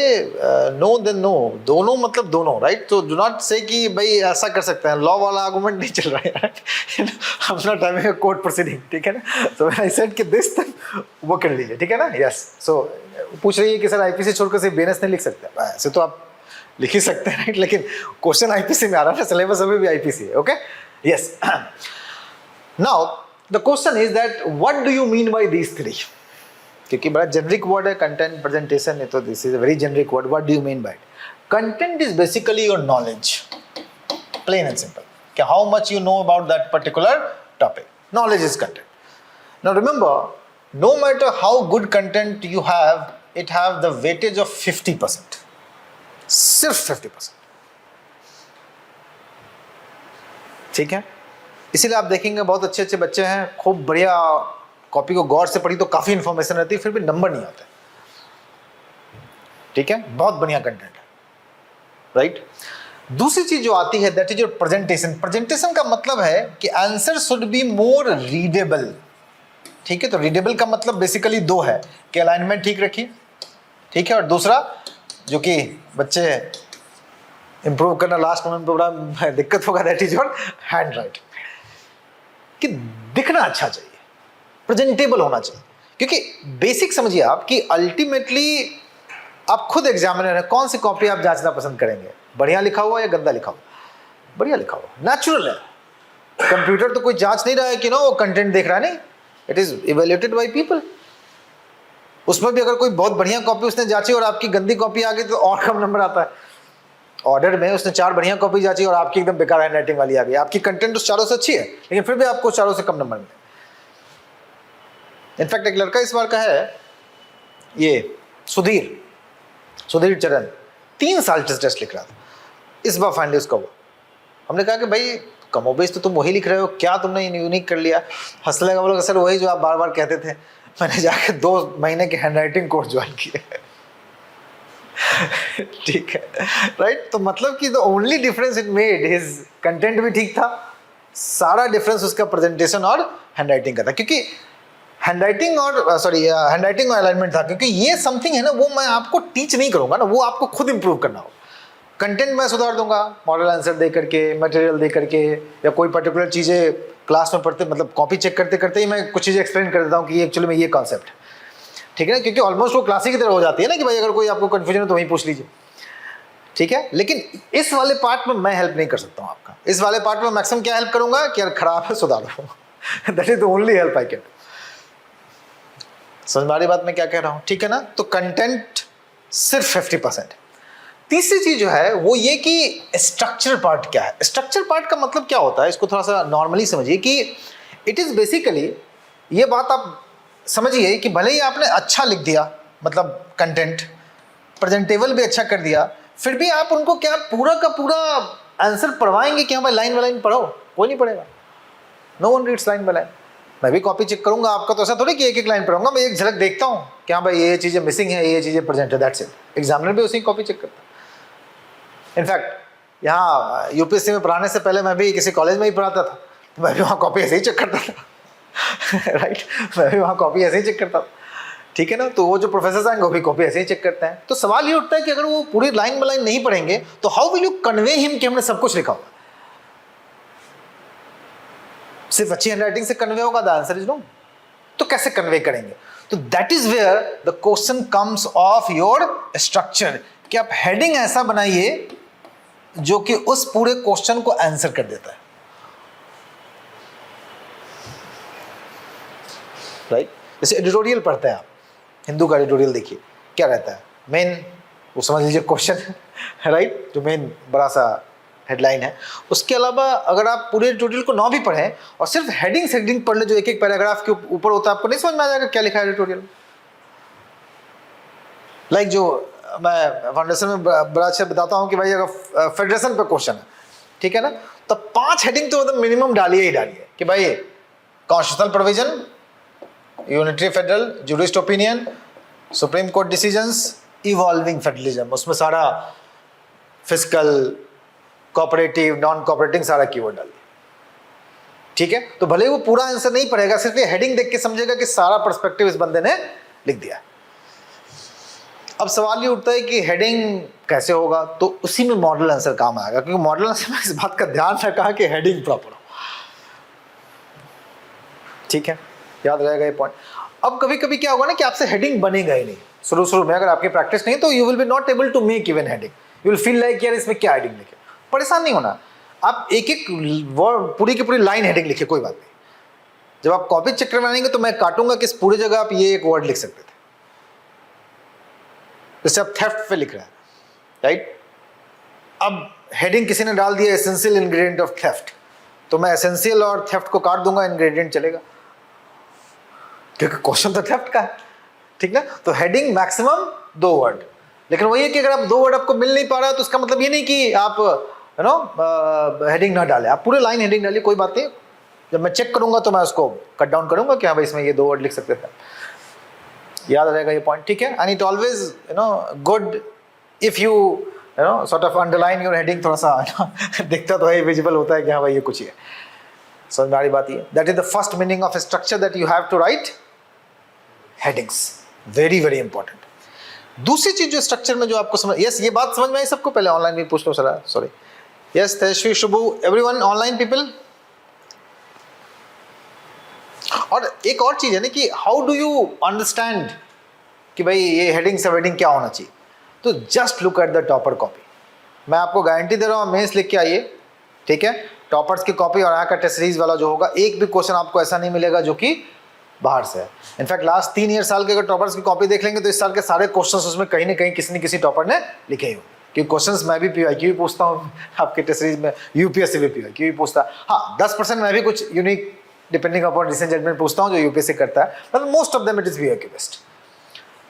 no then no, दोनों मतलब दोनों, राइट? तो डू नॉट से कि भाई ऐसा कर सकते हैं, लॉ वाला आर्गुमेंट नहीं चल रहा है, हम not having a court proceeding, ठीक है ना? सो व्हेन आई सेड कि दिस, वो कर लीजिए, ठीक है ना? यस। सो पूछ रही है कि सर आईपीसी छोड़कर सिर्फ BNS नहीं लिख सकते? ऐसे तो आप लिख ही सकते हैं, राइट? लेकिन क्वेश्चन आईपीसी में आ रहा है ना, सिलेबस अभी भी आईपीसी है, okay? Yes. Now the question is that what do you mean by these 3? क्योंकि बड़ा जेनरिक वर्ड है कंटेंट, प्रेजेंटेशन है, तो this is a very generic word. What do you mean by it? Content is basically your knowledge, plain and simple, कि how much you know about that particular topic. Knowledge is content. Now remember, no matter how good content you have, it have the weightage of 50%, सिर्फ 50%, ठीक है? इसीलिए आप देखेंगे बहुत अच्छे अच्छे बच्चे हैं, खूब बढ़िया कॉपी को गौर से पढ़ी तो काफी इंफॉर्मेशन रहती है, फिर भी नंबर नहीं आते, ठीक है? बहुत बढ़िया कंटेंट है, राइट? दूसरी चीज जो आती है that is your presentation. Presentation का मतलब है कि answer should be more readable, ठीक है? तो रीडेबल का मतलब बेसिकली 2 है कि अलाइनमेंट ठीक रखिए, ठीक है? और दूसरा जो कि बच्चे इंप्रूव करना लास्ट मोमेंट पे बड़ा दिक्कत होगा, that is your hand writing, कि दिखना अच्छा चाहिए, प्रेजेंटेबल होना चाहिए। क्योंकि बेसिक समझिए आप कि अल्टीमेटली आप खुद एग्जामिनर है, कौन सी कॉपी आप जांचना पसंद करेंगे, बढ़िया लिखा हुआ या गंदा लिखा हुआ? बढ़िया लिखा हुआ, नेचुरल है। कंप्यूटर तो कोई जांच नहीं रहा है कि वो कंटेंट देख रहा है, नहीं, it is evaluated by people. उसमें भी अगर कोई बहुत बढ़िया कॉपी उसने जांची और आपकी गंदी कॉपी आ गई तो और कम नंबर आता है। ऑर्डर में उसने 4 बढ़िया कॉपी जांची और आपकी एकदम बेकार हैंडराइटिंग वाली आ गई, आपकी कंटेंट उस 4 से अच्छी है लेकिन फिर भी आपको 4 से कम नंबर मिले। इनफैक्ट एक लड़का इस बार का है, ये सुधीर चरण, 3 साल टेस्ट लिख रहा था, इस बार फाइनली उसका हुआ। हमने कहा कि भाई कमोबेश तो तुम वही लिख रहे हो, क्या तुमने यूनिक कर लिया? हंसने लगा, बोला सर वही जो आप बार बार कहते थे, मैंने जाके 2 महीने के हैंडराइटिंग कोर्स ज्वाइन किए। ठीक है, राइट? तो मतलब कि the only difference it made, his content भी ठीक था, सारा डिफरेंस उसका प्रेजेंटेशन और हैंडराइटिंग का था। क्योंकि हैंडराइटिंग और अलाइनमेंट था, क्योंकि ये समथिंग है ना, वो मैं आपको टीच नहीं करूंगा ना, वो आपको खुद इंप्रूव करना हो। कंटेंट मैं सुधार दूंगा मॉडल आंसर दे करके, मटेरियल दे करके, या कोई पर्टिकुलर चीज़ें क्लास में पढ़ते, मतलब कॉपी चेक करते करते ही मैं कुछ चीज़ें एक्सप्लेन कर देता हूँ कि एक्चुअली में ये कॉन्सेप्ट है, ठीक है ना? क्योंकि ऑलमोस्ट वो क्लास ही की तरह हो जाती है ना कि भाई अगर कोई आपको कन्फ्यूजन है तो वहीं पूछ लीजिए, ठीक है? लेकिन इस वाले पार्ट में मैं हेल्प नहीं कर सकता हूँ आपका। इस वाले पार्ट में मैक्सिमम क्या हेल्प करूंगा कि यार खराब है सुधारो। That is the only help I can. समझ में आ रही बात मैं क्या कह रहा हूँ, ठीक है ना? तो कंटेंट सिर्फ 50%। तीसरी चीज जो है वो ये कि स्ट्रक्चर पार्ट क्या है। स्ट्रक्चर पार्ट का मतलब क्या होता है, इसको थोड़ा सा नॉर्मली समझिए कि इट इज बेसिकली, ये बात आप समझिए कि भले ही आपने अच्छा लिख दिया, मतलब कंटेंट प्रेजेंटेबल भी अच्छा कर दिया, फिर भी आप उनको क्या पूरा का पूरा आंसर पढ़वाएंगे कि हाँ भाई लाइन बाय लाइन पढ़ो? कोई नहीं पढ़ेगा। No one reads line by line. मैं भी कॉपी चेक करूंगा, आपका तो ऐसा थोड़ी कि एक एक लाइन पढ़ूंगा, मैं एक झलक देखता हूँ कि हाँ भाई ये चीज़ें मिसिंग है, ये चीज़ें प्रेजेंट है, दैट्स इट। एग्जामिनर भी उसी कॉपी चेक करता है। इनफैक्ट यहाँ यूपीएससी में पढ़ाने से पहले मैं भी किसी कॉलेज में ही पढ़ाता था, मैं भी वहाँ कॉपी ऐसे ही चेक करता था। राइट, मैं भी वहाँ कॉपी ऐसे ही चेक करता था। ठीक है ना। तो वो जो प्रोफेसर आएंगे वो भी कॉपी ऐसे ही चेक करते हैं। तो सवाल ये उठता है कि अगर वो पूरी लाइन बाय लाइन नहीं पढ़ेंगे तो how will you convey him कि हमने सब कुछ लिखा होगा। सिर्फ अच्छी हैंडराइटिंग से कन्वे होगा? The answer is no. तो कैसे कन्वे करेंगे? तो that is where the question comes of your structure, कि आप हेडिंग ऐसा बनाइए जो कि उस पूरे क्वेश्चन को आंसर कर देता है, राइट। जैसे एडिटोरियल पढ़ते हैं आप, हिंदू का एडिटोरियल देखिए क्या रहता है, मेन वो समझ लीजिए क्वेश्चन है, राइट, जो मेन बड़ा सा हेडलाइन है। उसके अलावा अगर आप पूरे एडिटोरियल को ना भी पढ़ें और सिर्फ हेडिंग पढ़ ले जो एक एक पैराग्राफ के ऊपर होता है, आपको नहीं समझ में आ जाएगा क्या लिखा है एडिटोरियल। लाइक जो मैं फाउंडेशन में बड़ा अच्छा बताता हूँ कि भाई अगर फेडरेशन पे क्वेश्चन है, ठीक है ना, तो 5 हेडिंग तो मतलब मिनिमम डालिए ही डालिए कि भाई constitutional provision, unitary federal, jurist opinion, supreme court decisions, evolving federalism, उसमें सारा फिस्कल, कोऑपरेटिव, नॉन कोऑपरेटिव सारा कीवर्ड डालिए, ठीक है। तो भले वो पूरा आंसर नहीं पढ़ेगा, सिर्फ ये हेडिंग देख के समझेगा कि सारा पर्सपेक्टिव इस बंदे ने लिख दिया। अब सवाल ये उठता है कि हेडिंग कैसे होगा, तो उसी में मॉडल आंसर काम आएगा, क्योंकि मॉडल आंसर में इस बात का ध्यान रखा कि हेडिंग प्रॉपर हो, ठीक है, याद रहेगा ये पॉइंट। अब कभी कभी क्या होगा ना कि आपसे हेडिंग बनेगा ही नहीं शुरू में, अगर आपकी प्रैक्टिस नहीं तो you will be not able to make even heading, you will feel like यार इसमें क्या हेडिंग लिखे। परेशान नहीं होना, आप एक एक वर्ड पूरी की पूरी लाइन हेडिंग लिखिए, कोई बात नहीं। जब आप कॉपी चेक करवाएंगे तो मैं काटूंगा कि इस पूरी जगह आप ये एक वर्ड लिख सकते थे, जैसे आप थेफ्ट पे लिख रहे हैं, राइट। अब हेडिंग किसी ने डाल दिया एसेंशियल इंग्रेडिएंट ऑफ थेफ्ट, तो मैं एसेंशियल और थेफ्ट को काट दूंगा, इंग्रेडिएंट चलेगा, क्योंकि क्वेश्चन तो थेफ्ट का है, ठीक ना। तो हेडिंग मैक्सिमम 2 वर्ड, लेकिन वही है कि अगर आप 2 वर्ड आपको मिल नहीं पा रहा है तो उसका मतलब ये नहीं कि आप यू नो हेडिंग ना डालें, आप पूरे लाइन हेडिंग डालिए, कोई बात नहीं। जब मैं चेक करूंगा तो मैं उसको कट डाउन करूंगा कि हाँ भाई इसमें ये 2 वर्ड लिख सकते थे, याद रहेगा ये पॉइंट, ठीक है। And it always you know good if you know sort of underline your heading, थोड़ा सा दिखता तो है, विजिबल होता है कि हाँ भाई ये कुछ ही है। समझ में आ रही बात ये, that is the first meaning of structure, that you have to write headings, very very important. दूसरी चीज जो स्ट्रक्चर में जो आपको समझ, यस ये बात समझ में आई सबको? पहले ऑनलाइन भी पूछ लो सर, सॉरी, यस तेजस्वी, शुभू, एवरीवन ऑनलाइन पीपल। और एक और चीज है ना कि हाउ डू यू अंडरस्टैंड कि भाई ये हेडिंग सब हेडिंग क्या होना चाहिए, तो just look at the topper copy. मैं आपको गारंटी दे रहा हूँ, मेंस लिख के आइए, ठीक है, टॉपर्स की कॉपी और यहाँ का टेस्ट सीरीज वाला जो होगा, एक भी क्वेश्चन आपको ऐसा नहीं मिलेगा जो कि बाहर से है। इनफैक्ट लास्ट 3 ईयर साल के अगर टॉपर्स की कॉपी देख लेंगे तो इस साल के सारे क्वेश्चंस उसमें कहीं ना कहीं किसी न किसी टॉपर ने लिखे ही हो, क्योंकि क्वेश्चंस मैं भी पीवाईक्यू भी पूछता हूँ आपके टेस्ट सीरीज में, यूपीएससी भी पीवाईक्यू भी पूछता है। हाँ 10% मैं भी कुछ unique depending upon recent judgement पूछता हूँ जो यूपीएससी करता है, but most of them it is PYQ based,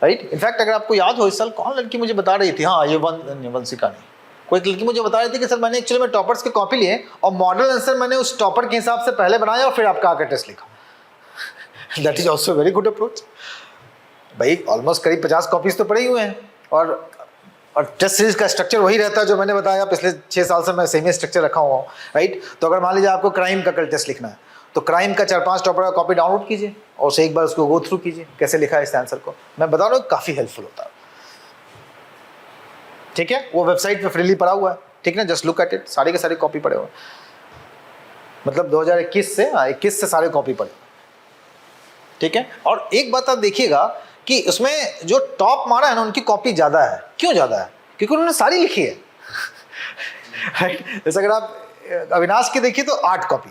right. In fact अगर आपको याद हो इस साल कौन लड़की मुझे बता रही थी, हाँ ये वंशिका नहीं, कोई एक लड़की मुझे बता रही थी कि सर मैंने एक्चुअली में टॉपर्स की कॉपी लिए और मॉडल आंसर मैंने उस टॉपर के हिसाब से पहले बनाया और फिर आपका आकर टेस्ट लिखा। That is also very good approach. भाई ऑलमोस्ट करीब 50 कॉपीज तो पड़े हुए हैं, और टेस्ट सीरीज का स्ट्रक्चर वही रहता है जो मैंने बताया, पिछले 6 साल से मैं सेम ही स्ट्रक्चर रखा हुआ हूँ, राइट। तो अगर मान लीजिए आपको क्राइम का कल टेस्ट लिखना है तो क्राइम का 4-5 टॉपर का कॉपी डाउनलोड कीजिए और उसे एक बार उसको गो थ्रू कीजिए, कैसे लिखा है इस आंसर को। मैं बता रहा हूँ काफ़ी हेल्पफुल होता है, ठीक है। वो वेबसाइट पे फ्रीली पड़ा हुआ है, ठीक है, जस्ट लुक एट इट, सारी के सारी कॉपी पड़े हुए, मतलब 2021 से 21 से सारे कॉपी पड़े, ठीक है। और एक बात आप देखिएगा कि उसमें जो टॉप मारा है ना उनकी कॉपी ज़्यादा है। क्यों ज़्यादा है? क्योंकि उन्होंने सारी लिखी है, राइट। जैसे अगर आप अविनाश की देखिए तो 8 कॉपी,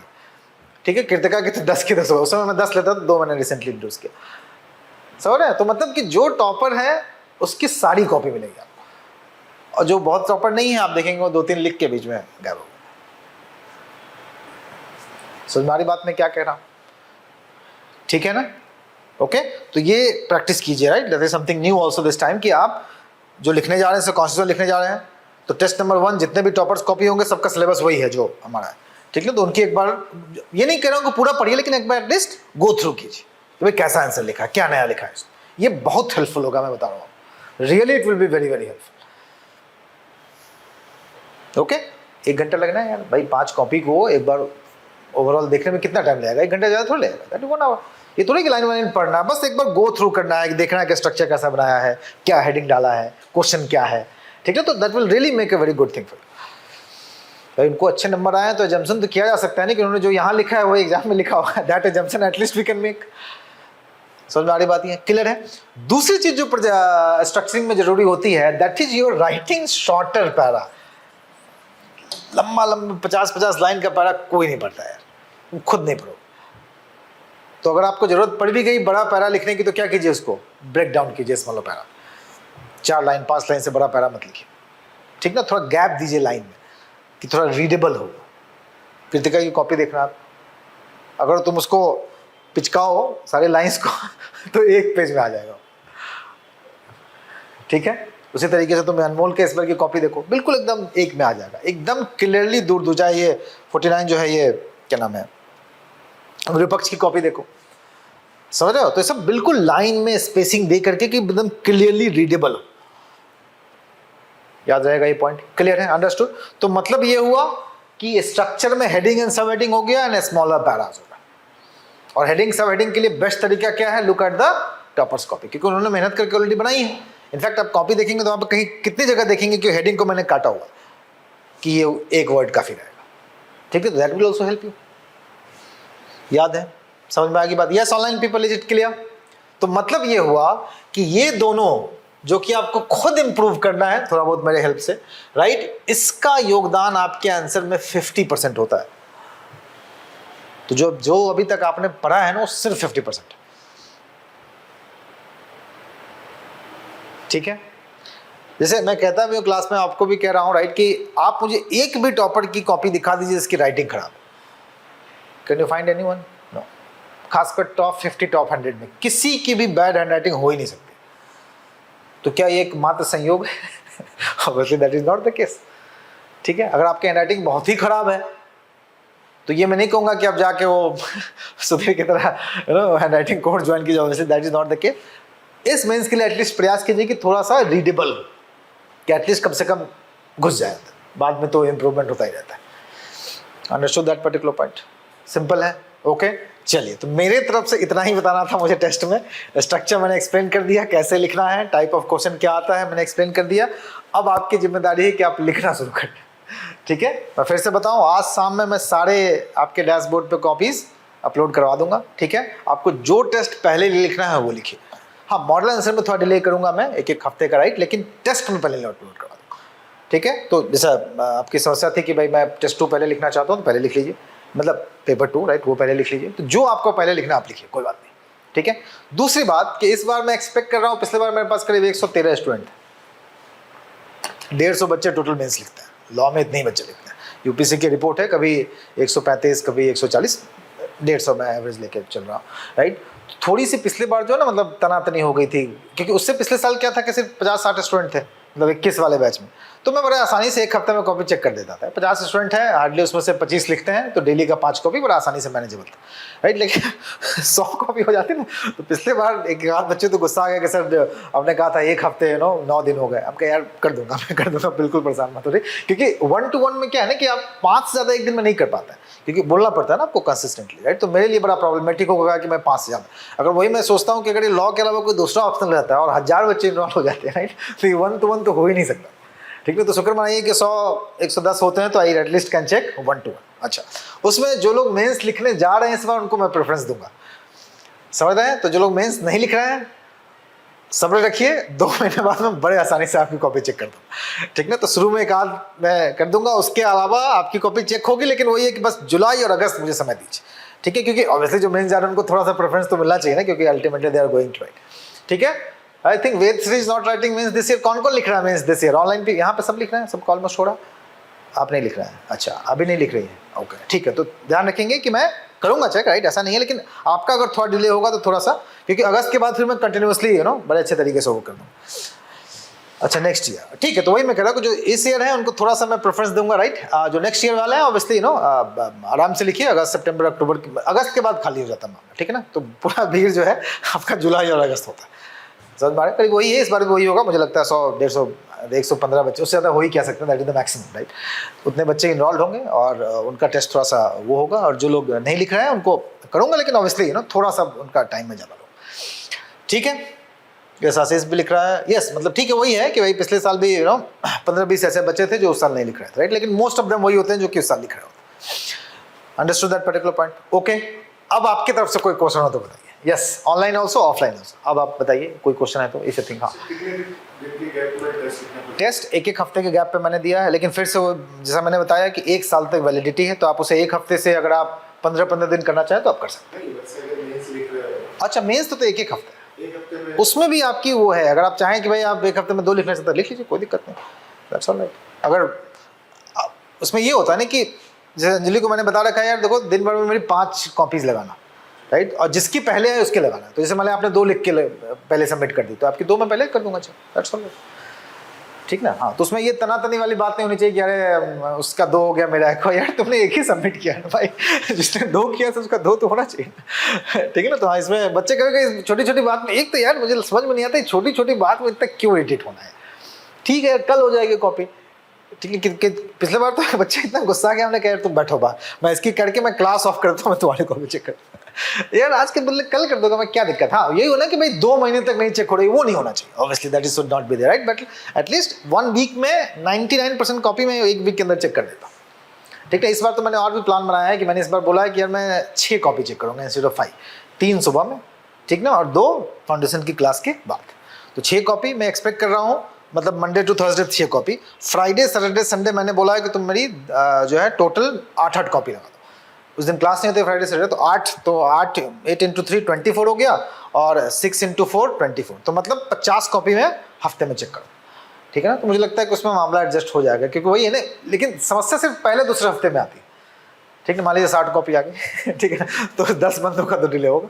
ठीक है, कृतिका की तो 10 की 10 हो, उस समय मैं 10 लेता था, 2 मैंने रिसेंटली इंट्रोड्यूस किया, समझ रहे हैं। तो मतलब कि जो टॉपर है उसकी सारी कॉपी मिलेगी आपको, और जो बहुत टॉपर नहीं है आप देखेंगे वो 2-3 लिख के बीच में गायब हो। समझ हमारी बात में क्या कह रहा हूँ, ठीक है ना, ओके। तो ये प्रैक्टिस कीजिए, right, that is something new also this time कि आप जो लिखने जा रहे हैं कॉन्स्टिट्यूशन लिखने जा रहे हैं, तो टेस्ट नंबर 1 जितने भी टॉपर्स कॉपी होंगे सबका सिलेबस वही है जो हमारा है, ठीक है। तो उनकी एक बार, ये नहीं कह रहा हूँ कि पूरा पढ़िए, लेकिन एक बार एटलीस्ट गो थ्रू कीजिए कि भाई कैसा आंसर लिखा है, क्या नया लिखा है, ये बहुत हेल्पफुल होगा, मैं बता रहा हूँ, really it will be very very helpful, okay. 1 घंटा लगना है यार भाई, 5 कॉपी को एक बार ओवरऑल देखने में कितना टाइम लगेगा? 1 घंटा ज़्यादा थोड़ा लगेगा, दैट इज 1 आवर, ये थोड़ी कि लाइन वाइन पढ़ना है, बस एक बार गो थ्रू करना है, देखना है कि स्ट्रक्चर कैसा बनाया है, क्या हेडिंग डाला है, क्वेश्चन क्या है, ठीक है। तो that will really make a very good thing for you. तो इनको अच्छे नंबर आए तो एजम्पशन तो किया जा सकता है नहीं कि उन्होंने जो यहाँ लिखा है वो एग्जाम में लिखा हुआ है, that assumption at least we can make. समझ में आ रही बात है, क्लियर है। दूसरी चीज जो स्ट्रक्चरिंग में जरूरी होती है, that is your writing shorter para. लंबा 50-50 लाइन का पैरा कोई नहीं पढ़ता यार, खुद नहीं पढ़ो। तो अगर आपको जरूरत पड़ भी गई बड़ा पैरा लिखने की तो क्या कीजिए, उसको ब्रेक डाउन कीजिए स्मॉल पैरा। 4 लाइन 5 लाइन से बड़ा पैरा मत लिखिए, ठीक ना। थोड़ा गैप दीजिए लाइन में कि थोड़ा रीडेबल हो। कृतिका की कॉपी देखना आप, अगर तुम उसको पिचकाओ सारे लाइंस को तो एक पेज में आ जाएगा, ठीक है। उसी तरीके से तुम अनमोल के इस बार की कॉपी देखो, बिल्कुल एकदम एक में आ जाएगा, एकदम क्लियरली दूर दूजा। ये 49 जो है, ये क्या नाम है, विपक्ष की कॉपी देखो, समझ रहे हो। तो ये सब बिल्कुल लाइन में स्पेसिंग दे करके कि एकदम क्लियरली रीडेबल हो। याद रहेगा ये पॉइंट, क्लियर है, अंडरस्टूड। तो मतलब ये हुआ कि स्ट्रक्चर में हेडिंग एंड सब हेडिंग हो गया एंड स्मॉलर पैरास होगा। और हेडिंग सब हेडिंग के लिए बेस्ट तरीका क्या है, look at the toppers copy, क्योंकि उन्होंने मेहनत करके ऑलरेडी बनाई है। इनफैक्ट आप कॉपी देखेंगे तो वहाँ पर कहीं कितनी जगह देखेंगे कि हेडिंग को मैंने काटा हुआ कि ये एक वर्ड काफी रहेगा, ठीक है। That will also help you. याद है, समझ में आ गई बात। Yes online people, is it clear. तो मतलब ये हुआ कि ये दोनों जो कि आपको खुद इंप्रूव करना है थोड़ा बहुत मेरे हेल्प से, राइट, इसका योगदान आपके आंसर में 50% होता है। तो जो अभी तक आपने पढ़ा है ना वो सिर्फ 50%, ठीक है। जैसे मैं कहता भी हूँ क्लास में, आपको भी कह रहा हूँ, राइट, कि आप मुझे एक भी टॉपर की कॉपी दिखा दीजिए जिसकी राइटिंग खराब। Can you find anyone? No. खासकर टॉप 50 टॉप 100 में किसी की भी बैड हैंड राइटिंग हो ही नहीं सकती। तो क्या ये एक मात्र संयोग है? Obviously that is not the case, ठीक है। अगर आपकी हैंड राइटिंग बहुत ही खराब है तो ये मैं नहीं कहूँगा कि आप जाके वो सुधीर की तरह हैंड राइटिंग कोर्स ज्वाइन कीजिए, obviously that is not the case. इस मेंस के लिए एटलीस्ट प्रयास कीजिए कि थोड़ा सा रीडेबल हो, कि एटलीस्ट कम से कम घुस जाए, बाद में तो इम्प्रूवमेंट होता ही रहता है। Understood that particular point, simple है, ओके। चलिए, तो मेरे तरफ से इतना ही बताना था मुझे टेस्ट में। स्ट्रक्चर मैंने एक्सप्लेन कर दिया, कैसे लिखना है, टाइप ऑफ क्वेश्चन क्या आता है मैंने एक्सप्लेन कर दिया। अब आपकी जिम्मेदारी है कि आप लिखना शुरू करें, ठीक है। मैं फिर से बताऊं, आज शाम में मैं सारे आपके डैशबोर्ड पे कॉपीज अपलोड करवा दूंगा, ठीक है। आपको जो टेस्ट पहले लिखना है वो लिखिए। हाँ, मॉडल आंसर में थोड़ा डिले करूंगा मैं, एक हफ्ते का, राइट, लेकिन टेस्ट में पहले अपलोड करवा दूंगा, ठीक है। तो जैसा आपकी समस्या थी कि भाई मैं टेस्ट 2 पहले लिखना चाहता हूँ, तो पहले लिख लीजिए, मतलब पेपर 2, राइट, वो पहले लिख लीजिए। तो जो आपको पहले लिखना आप लिखिए, कोई बात नहीं, ठीक है। दूसरी बात कि इस बार मैं एक्सपेक्ट कर रहा हूँ, पिछले बार मेरे पास करीब 113 स्टूडेंट, 150 बच्चे टोटल मेंस लिखते हैं, लॉ में इतने ही बच्चे लिखते हैं। यूपीसी की रिपोर्ट है, कभी 135, कभी 140, 150 में एवरेज लेके चल रहा हूँ, राइट। थोड़ी सी पिछली बार जो है ना, मतलब तनातनी हो गई थी, क्योंकि उससे पिछले साल क्या था कि सिर्फ 50-60 स्टूडेंट थे, मतलब 21 वाले बैच में। तो मैं बड़े आसानी से एक हफ्ते में कॉपी चेक कर देता था। 50 स्टूडेंट हैं, हार्डली उसमें से 25 लिखते हैं, तो डेली का 5 कॉपी बड़ा आसानी से मैनेजेबल था, राइट। लेकिन 100 कॉपी हो जाती ना, तो पिछले बार एक आध बच्चे तो गुस्सा आ गया कि सर हमने कहा था एक हफ्ते 9 दिन हो गए। अब कहा यार कर दूंगा, मैं कर दूंगा, बिल्कुल परेशान मत हो रही, क्योंकि 1-to-1 में क्या है ना कि आप 5 से ज़्यादा एक दिन में नहीं कर पाते हैं, क्योंकि बोलना पड़ता है ना आपको कंसिस्टेंटली, राइट। तो मेरे लिए बड़ा प्रॉब्लमेटिक होगा कि मैं 5 से ज़्यादा, अगर वही मैं सोचता हूँ कि अगर ये लॉ के अलावा कोई दूसरा ऑप्शन रहता है और 1000 बच्चे इन्वॉल्व हो जाते हैं, राइट, तो ये 1-to-1 तो हो ही नहीं सकता, ठीक है। तो शुक्र मनाइए कि 100-110 होते हैं, तो I at least can check 1-to-1। अच्छा, उसमें जो लोग मेंस लिखने जा रहे हैं इस बार, उनको मैं प्रेफरेंस दूंगा, समझ रहे हैं। तो जो लोग मेंस नहीं लिख रहे हैं, सब्र रखिए, 2 महीने बाद मैं बड़े आसानी से आपकी कॉपी चेक कर दूँगा, ठीक ना। तो शुरू में एक आध मैं कर दूंगा, उसके अलावा आपकी कॉपी चेक होगी, लेकिन वही है कि बस जुलाई और अगस्त मुझे समय दीजिए, ठीक है, क्योंकि ऑब्वियसली जो मेंस जा रहे हैं उनको थोड़ा सा प्रेफरेंस तो मिलना चाहिए ना, क्योंकि ultimately they are going to write, ठीक है। I think Ved Shri is not writing means this year. कौन कौन लिख रहा है मींस दिस ईयर? ऑनलाइन पे यहाँ पे सब लिख रहे हैं, सबको ऑलमोस्ट हो रहा। आप नहीं लिख रहे हैं? अच्छा, अभी नहीं लिख रही है, ओके, ठीक है। तो ध्यान रखेंगे कि मैं करूंगा चेक, राइट, ऐसा नहीं है, लेकिन आपका अगर थोड़ा डिले होगा तो थोड़ा सा, क्योंकि अगस्त के बाद फिर मैं कंटिन्यूसली बड़े अच्छे तरीके से वो कर दूँगा। अच्छा, नेक्स्ट ईयर, ठीक है। तो वही मैं कह रहा हूँ कि जो इस ईयर है उनको थोड़ा सा मैं प्रेफरेंस दूंगा, राइट। जो नेक्स्ट ईयर वाला है ऑब्वियसली आराम से लिखिए, अगस्त सितंबर अक्टूबर, अगस्त के बाद खाली हो जाता है मामला, ठीक है ना। तो पूरा भीड़ जो है आपका जुलाई और अगस्त होता है, समझ में आ रहा है। करीब वही है, इस बार भी वही होगा मुझे लगता है। 100-150-115 बच्चे, उससे ज़्यादा हो ही क्या सकते हैं, that is the maximum, right. उतने बच्चे इनरोल्ड होंगे और उनका टेस्ट थोड़ा सा वो होगा, और जो लोग नहीं लिख रहे हैं उनको करूँगा, लेकिन ऑब्वियसली थोड़ा सा उनका टाइम में ज़्यादा लूँ। ठीक है, यस आशीष भी लिख रहा है, यस मतलब ठीक है, वही है कि भाई पिछले साल भी 15-20 ऐसे बच्चे थे जो उस साल नहीं लिख रहे थे, राइट, लेकिन मोस्ट ऑफ देम वही होते हैं जो कि उस साल लिख रहे होते हैं। Understood that particular point, okay. अब आपकी तरफ से कोई क्वेश्चन हो तो बताइए। Yes, online also, offline also. अब आप बताइए कोई क्वेश्चन है तो, इफ यू थिंक। हाँ, टेस्ट 1-1 हफ्ते के गैप पे मैंने दिया है, लेकिन फिर से वो जैसा मैंने बताया कि 1 साल तक वैलिडिटी है, तो आप उसे 1 हफ्ते से अगर आप 15-15 दिन करना चाहें तो आप कर सकते हैं। अच्छा, मेंस तो 1-1 हफ्ते, उसमें भी आपकी वो है, अगर आप चाहें कि भाई आप 1 हफ्ते में 2 लिखना चाहते हैं लिख लीजिए, कोई दिक्कत नहीं, दैट्स ऑल राइट। अगर उसमें ये होता है ना कि जैसे अंजलि को मैंने बता रखा है, यार देखो दिन भर में मेरी 5 कॉपीज लगाना, राइट, और जिसकी पहले है उसके लगाना। तो जैसे मान लिया आपने 2 लिख के पहले सबमिट कर दी, तो आपकी 2 मैं पहले कर दूंगा, दैट्स ऑल राइट, ठीक ना। हाँ, तो उसमें ये तनातनी वाली बात नहीं होनी चाहिए कि अरे उसका 2 हो गया, मेरा 1 हो, यार तुमने 1 ही सबमिट किया ना भाई, जिसने 2 किया तो उसका 2 तो होना चाहिए, ठीक है ना। तो हाँ, इसमें बच्चे कभी छोटी छोटी बात में, एक तो यार मुझे समझ में नहीं आता छोटी छोटी बात में इतना क्यों इरिटेट होना है। ठीक है, कल हो जाएगी कॉपी, ठीक है। पिछले बार तो बच्चा इतना गुस्सा गया, हमने कहा तुम बैठो बाहर, मैं इसकी करके मैं क्लास ऑफ करता हूँ, मैं तुम्हारी कॉपी चेक करता हूँ। यार आज के बदले कल कर दोगे, मैं क्या दिक्कत। हाँ, यही होना कि भाई 2 महीने तक नहीं चेक हो रही, वो नहीं होना चाहिए, obviously that is should not be there, right, but at least 1 week में 99% कॉपी में 1 वीक के अंदर चेक कर देता हूँ, ठीक है। इस बार तो मैंने और भी प्लान बनाया है कि मैंने इस बार बोला है कि यार मैं 6 कॉपी चेक करूँगा इंस्टेड ऑफ 5, 3 सुबह में, ठीक ना, और 2 फाउंडेशन की क्लास के बाद। तो 6 कॉपी मैं एक्सपेक्ट कर रहा हूँ, मतलब Monday to Thursday 6 copy, Friday Saturday Sunday मैंने बोला है कि तुम मेरी जो है टोटल 8-8 कॉपी लगा दो। उस दिन क्लास नहीं होती फ्राइडे सैटरडे, तो 8 × 3 24 हो गया, और 6 × 4 24, तो मतलब 50 कॉपी में हफ्ते में चेक करो, ठीक है ना। तो मुझे लगता है कि उसमें मामला एडजस्ट हो जाएगा, क्योंकि वही है ना, लेकिन समस्या सिर्फ पहले दूसरे हफ्ते में आती है, ठीक है। मान लीजिए 60 कॉपी आ गई, ठीक है, तो 10 बंदों का तो डिले होगा,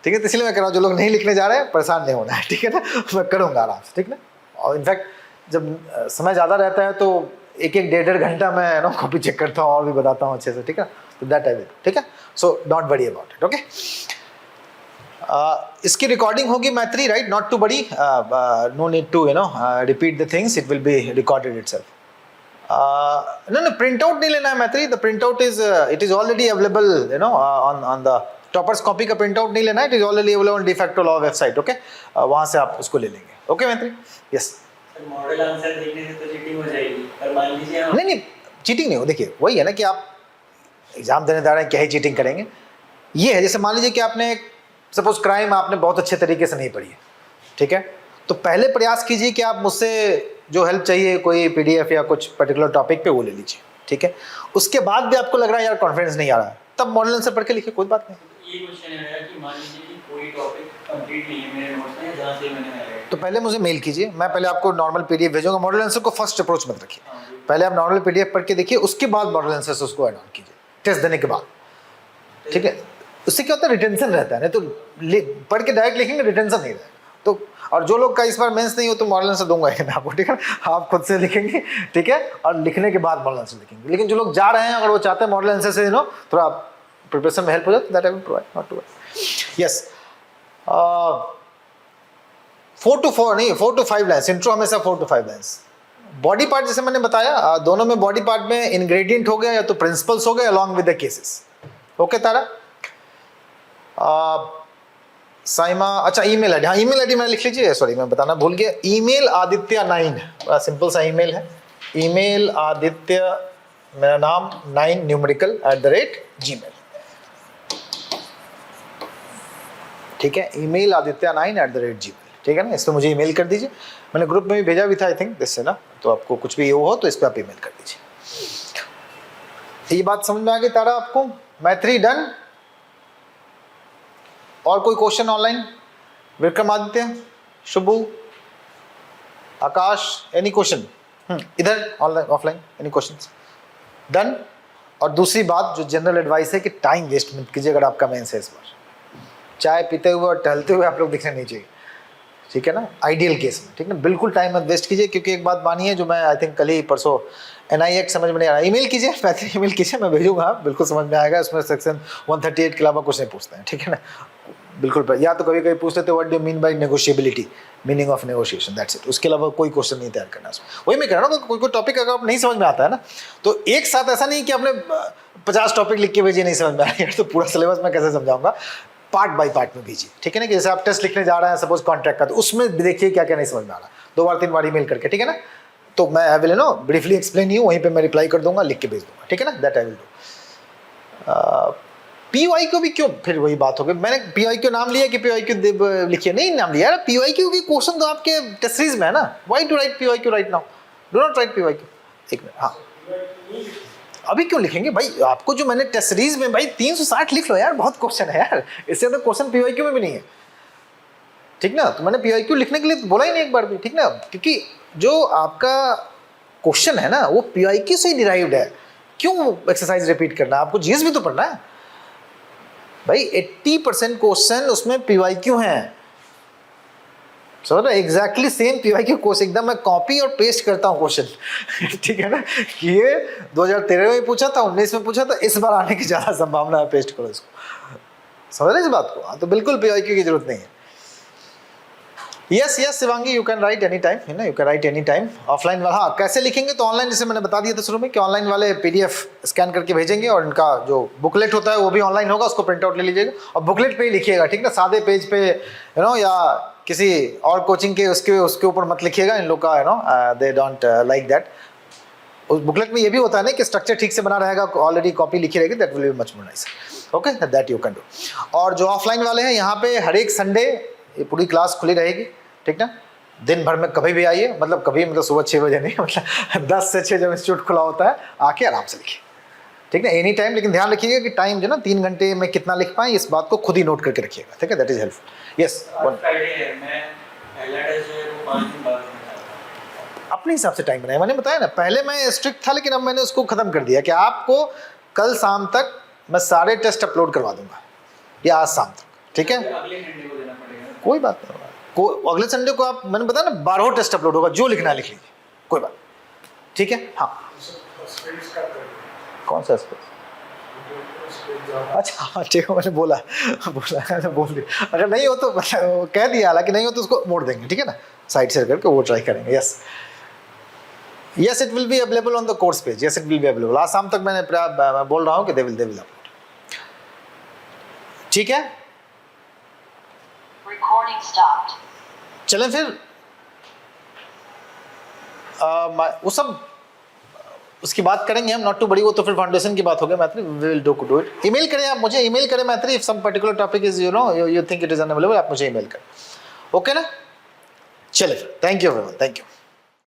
ठीक है। तो इसलिए मैं कह रहा हूँ जो लोग नहीं लिखने जा रहे हैं परेशान नहीं होना है, ठीक है ना, मैं करूँगा आराम से, ठीक ना। और इनफैक्ट जब समय ज़्यादा रहता है तो 1-1 1.5 घंटा मैं कॉपी चेक करता हूँ और भी बताता हूँ अच्छे से, ठीक है। तो दैट आई विल, ठीक है, so don't worry about it, okay. इसकी रिकॉर्डिंग होगी Maitri, right, not to bother, no need to repeat the things, it will be recorded itself. no print out नहीं लेना है Maitri, the print out is it is already available on the toppers copy का print out नहीं लेना है, it is already available on de facto law website, okay, वहाँ से आप उसको ले लेंगे, ओके मैत्री, यस। मॉडल आंसर देखने से तो चीटिंग हो जाएगी, पर मान लीजिए नहीं चीटिंग नहीं हो, देखिए वही है ना कि आप एग्जाम देने जा रहे हैं, क्या ही चीटिंग करेंगे। ये है जैसे मान लीजिए कि आपने सपोज क्राइम आपने बहुत अच्छे तरीके से नहीं पढ़ी है, ठीक है, तो पहले प्रयास कीजिए कि आप मुझसे जो हेल्प चाहिए, कोई पीडीएफ या कुछ पर्टिकुलर टॉपिक पे वो ले लीजिए, ठीक है। उसके बाद भी आपको लग रहा है यार कॉन्फिडेंस नहीं आ रहा है, तब मॉडल आंसर पढ़ के लिखिए, कोई बात नहीं। ये क्वेश्चन है मेरा कि मान लीजिए कि कोई टॉपिक कंप्लीट नहीं है मेरे नोट्स में, जहाँ से मैंने हाईलाइट, तो पहले मुझे मेल कीजिए, मैं पहले आपको नॉर्मल पीडीएफ भेजूंगा। मॉडल आंसर को फर्स्ट अप्रोच मत रखिए, पहले आप नॉर्मल पीडीएफ पढ़ के देखिए, उसके बाद मॉडल आंसर से उसको ऐड ऑन कीजिए टेस्ट देने के बाद, ठीक है। उससे क्या होता है, रिटेंशन रहता है, नहीं तो पढ़ के डायरेक्ट लिखेंगे रिटेंशन नहीं रहेगा। तो और जो लोग का इस बार मेंस नहीं हो तो मॉडल आंसर दूंगा ही ना आपको, ठीक है, आप खुद से लिखेंगे, ठीक है, और लिखने के बाद मॉडल आंसर लिखेंगे। लेकिन जो लोग जा रहे हैं, अगर वो चाहते हैं मॉडल आंसर से थोड़ा प्रिपरेशन में हेल्प हो जाए, that I will provide, not to worry, yes. 4 to 5 lines, intro हमेशा 4 to 5 लाइन्स। बॉडी पार्ट जैसे मैंने बताया, दोनों में बॉडी पार्ट में इंग्रेडिएंट हो गया या तो प्रिंसिपल्स हो गए along with the cases, okay Tara. Saima, अच्छा ईमेल आईडी, हाँ ईमेल आईडी मैं लिख लीजिए, सॉरी मैं बताना भूल गया, ईमेल आदित्य 9, बड़ा सिंपल सा ईमेल है, ईमेल आदित्य मेरा नाम 9 न्यूमेरिकल @gmail, ठीक है, ईमेल आदित्य 9 @gmail, ठीक है ना। इस पर मुझे ईमेल कर दीजिए, मैंने ग्रुप में भी भेजा भी था आई थिंक दिस से ना, तो आपको कुछ भी हो तो इस पर आप ईमेल कर दीजिए। ये बात समझ में आ गई तारा आपको, मैत्री डन। और कोई क्वेश्चन ऑनलाइन, विक्रमादित्य, शुभू, आकाश, एनी क्वेश्चन इधर online offline, any questions, done. और दूसरी बात जो जनरल एडवाइस है कि टाइम वेस्ट मत कीजिए, अगर आपका मेंस है इस बार, चाय पीते हुए और टहलते हुए आप लोग दिखने नहीं चाहिए, ठीक है ना, आइडियल केस में, ठीक है ना, बिल्कुल टाइम मत वेस्ट कीजिए। क्योंकि एक बात मानिए जो मैं आई थिंक कल ही परसों NIX समझ में नहीं आ रहा, ईमेल कीजिए, मैत्री ईमेल कीजिए, मैं भेजूंगा, बिल्कुल समझ में आएगा, उसमें सेक्शन 138 के अलावा कुछ नहीं पूछते हैं, ठीक है ना, बिल्कुल, या तो कभी कभी पूछ लेते what do mean by negotiability, meaning of negotiation, that's it. उसके अलावा कोई क्वेश्चन नहीं तैयार करना उसमें। वही मैं कह रहा हूँ, कोई कोई टॉपिक अगर आप नहीं समझ में आता है ना, तो एक साथ ऐसा नहीं कि आपने 50 टॉपिक लिख के भेजिए, नहीं समझ में आ रहा है तो पूरा सिलेबस मैं कैसे समझाऊंगा, पार्ट बाय पार्ट में भेजिए, ठीक है ना। कि जैसे आप टेस्ट लिखने जा रहे हैं सपोज कॉन्ट्रैक्ट का, तो उसमें देखिए क्या क्या नहीं समझ में आ रहा, 2 बार 3 बार ईमेल करके, ठीक है ना। तो मैं I will no briefly explain you, वहीं पे मैं रिप्लाई कर दूंगा, लिख के भेज दूंगा, ठीक है ना, that I will do. PY को भी क्यों, फिर वही बात हो गई, मैंने पीवाई क्यों नाम लिया कि पीवाई क्यों लिखिए, नहीं नाम लिया यार, पीवाई क्यों की क्वेश्चन तो आपके टेस्ट सीरीज में है ना, why to write PY Q right now, do not write PY Q. एक मिनट, हाँ अभी क्यों लिखेंगे भाई, आपको जो मैंने टेस्ट सीरीज में भाई 360 लिख लो यार, बहुत क्वेश्चन है यार, इससे तो क्वेश्चन पीवाई क्यू में भी नहीं है, ठीक ना। तो मैंने पीवाई क्यू लिखने के लिए बोला ही नहीं एक बार भी, ठीक ना, क्योंकि जो आपका क्वेश्चन है ना वो पीवाई क्यू से ही डिराइव्ड है, क्यों एक्सरसाइज रिपीट करना, आपको जीएस भी तो पढ़ना है भाई। 80% क्वेश्चन उसमें पीवाईक्यू हैं, समझ रहे, एग्जैक्टली सेम पीवाईक्यू क्वेश्चन, एकदम मैं कॉपी और पेस्ट करता हूँ क्वेश्चन ठीक है ना, कि ये 2013 में पूछा था, 19 में पूछा था, इस बार आने की ज़्यादा संभावना है, पेस्ट करो इसको, समझ रहे इस बात को। तो बिल्कुल पीवाईक्यू की जरूरत नहीं है। Yes yes Shivangi, you can write any time, है ना, you can write any time. Offline वाला, हाँ कैसे लिखेंगे, तो ऑनलाइन, जैसे मैंने बता दिया था शुरू में कि ऑनलाइन वाले पीडीएफ स्कैन करके भेजेंगे, और इनका जो बुकलेट होता है वो भी ऑनलाइन होगा, उसको प्रिंट आउट ले लीजिएगा और बुकलेट पे ही लिखिएगा, ठीक ना, सादे पेज पे, यू नो, या किसी और कोचिंग के उसके ऊपर मत लिखिएगा, इन लोग का, you know, they don't like that. उस बुकलेट में ये भी होता है ना कि स्ट्रक्चर ठीक से बना रहेगा, ऑलरेडी कॉपी लिखी रहेगी, that will be much more nice, okay, that you can do. और जो ऑफलाइन वाले हैं, यहाँ पे हर एक संडे ये पूरी क्लास खुली रहेगी, ठीक ना, दिन भर में कभी भी आइए, मतलब कभी, मतलब सुबह 6 बजे नहीं, मतलब 10 से 6 जब इंस्टीट्यूट खुला होता है, आके आराम से लिखिए, ठीक है, एनी टाइम। लेकिन ध्यान रखिएगा कि टाइम जो ना 3 घंटे में कितना लिख पाएँ, इस बात को खुद ही नोट करके रखिएगा, ठीक है, दैट इज हेल्पफुल। यस, अपने हिसाब से टाइम बनाया, मैंने बताया ना, पहले मैं स्ट्रिक्ट था, लेकिन अब मैंने उसको खत्म कर दिया कि आपको कल शाम तक मैं सारे टेस्ट अपलोड करवा दूंगा, या आज शाम तक, ठीक है, कोई बात नहीं, अगले संडे को आप, मैंने बताया ना 12 टेस्ट अपलोड होगा, जो लिखना है लिख लीजिए, कोई बात, ठीक है। हाँ कौन सा स्पेस, अच्छा हाँ ठीक है, मैंने बोल दिया, अगर नहीं हो तो कह दिया, हालांकि नहीं हो तो उसको मोड़ देंगे, ठीक है ना, साइड शेयर करके वो ट्राई करेंगे। Yes yes, it will be available on the course page, yes it will be available, आज शाम तक मैं बोल रहा हूँ कि दे विल अपलोड, ठीक है। Recording stopped. चलें फिर, वो सब उसकी बात करेंगे हम, नॉट टू बड़ी, वो तो फिर फाउंडेशन की बात हो गई Maitri, we will do it. Email करें आप मुझे, ईमेल करें Maitri, if some particular topic is you know you think it is unavailable, आप मुझे ईमेल करें, ओके ना। चले फिर, thank you everyone, thank you.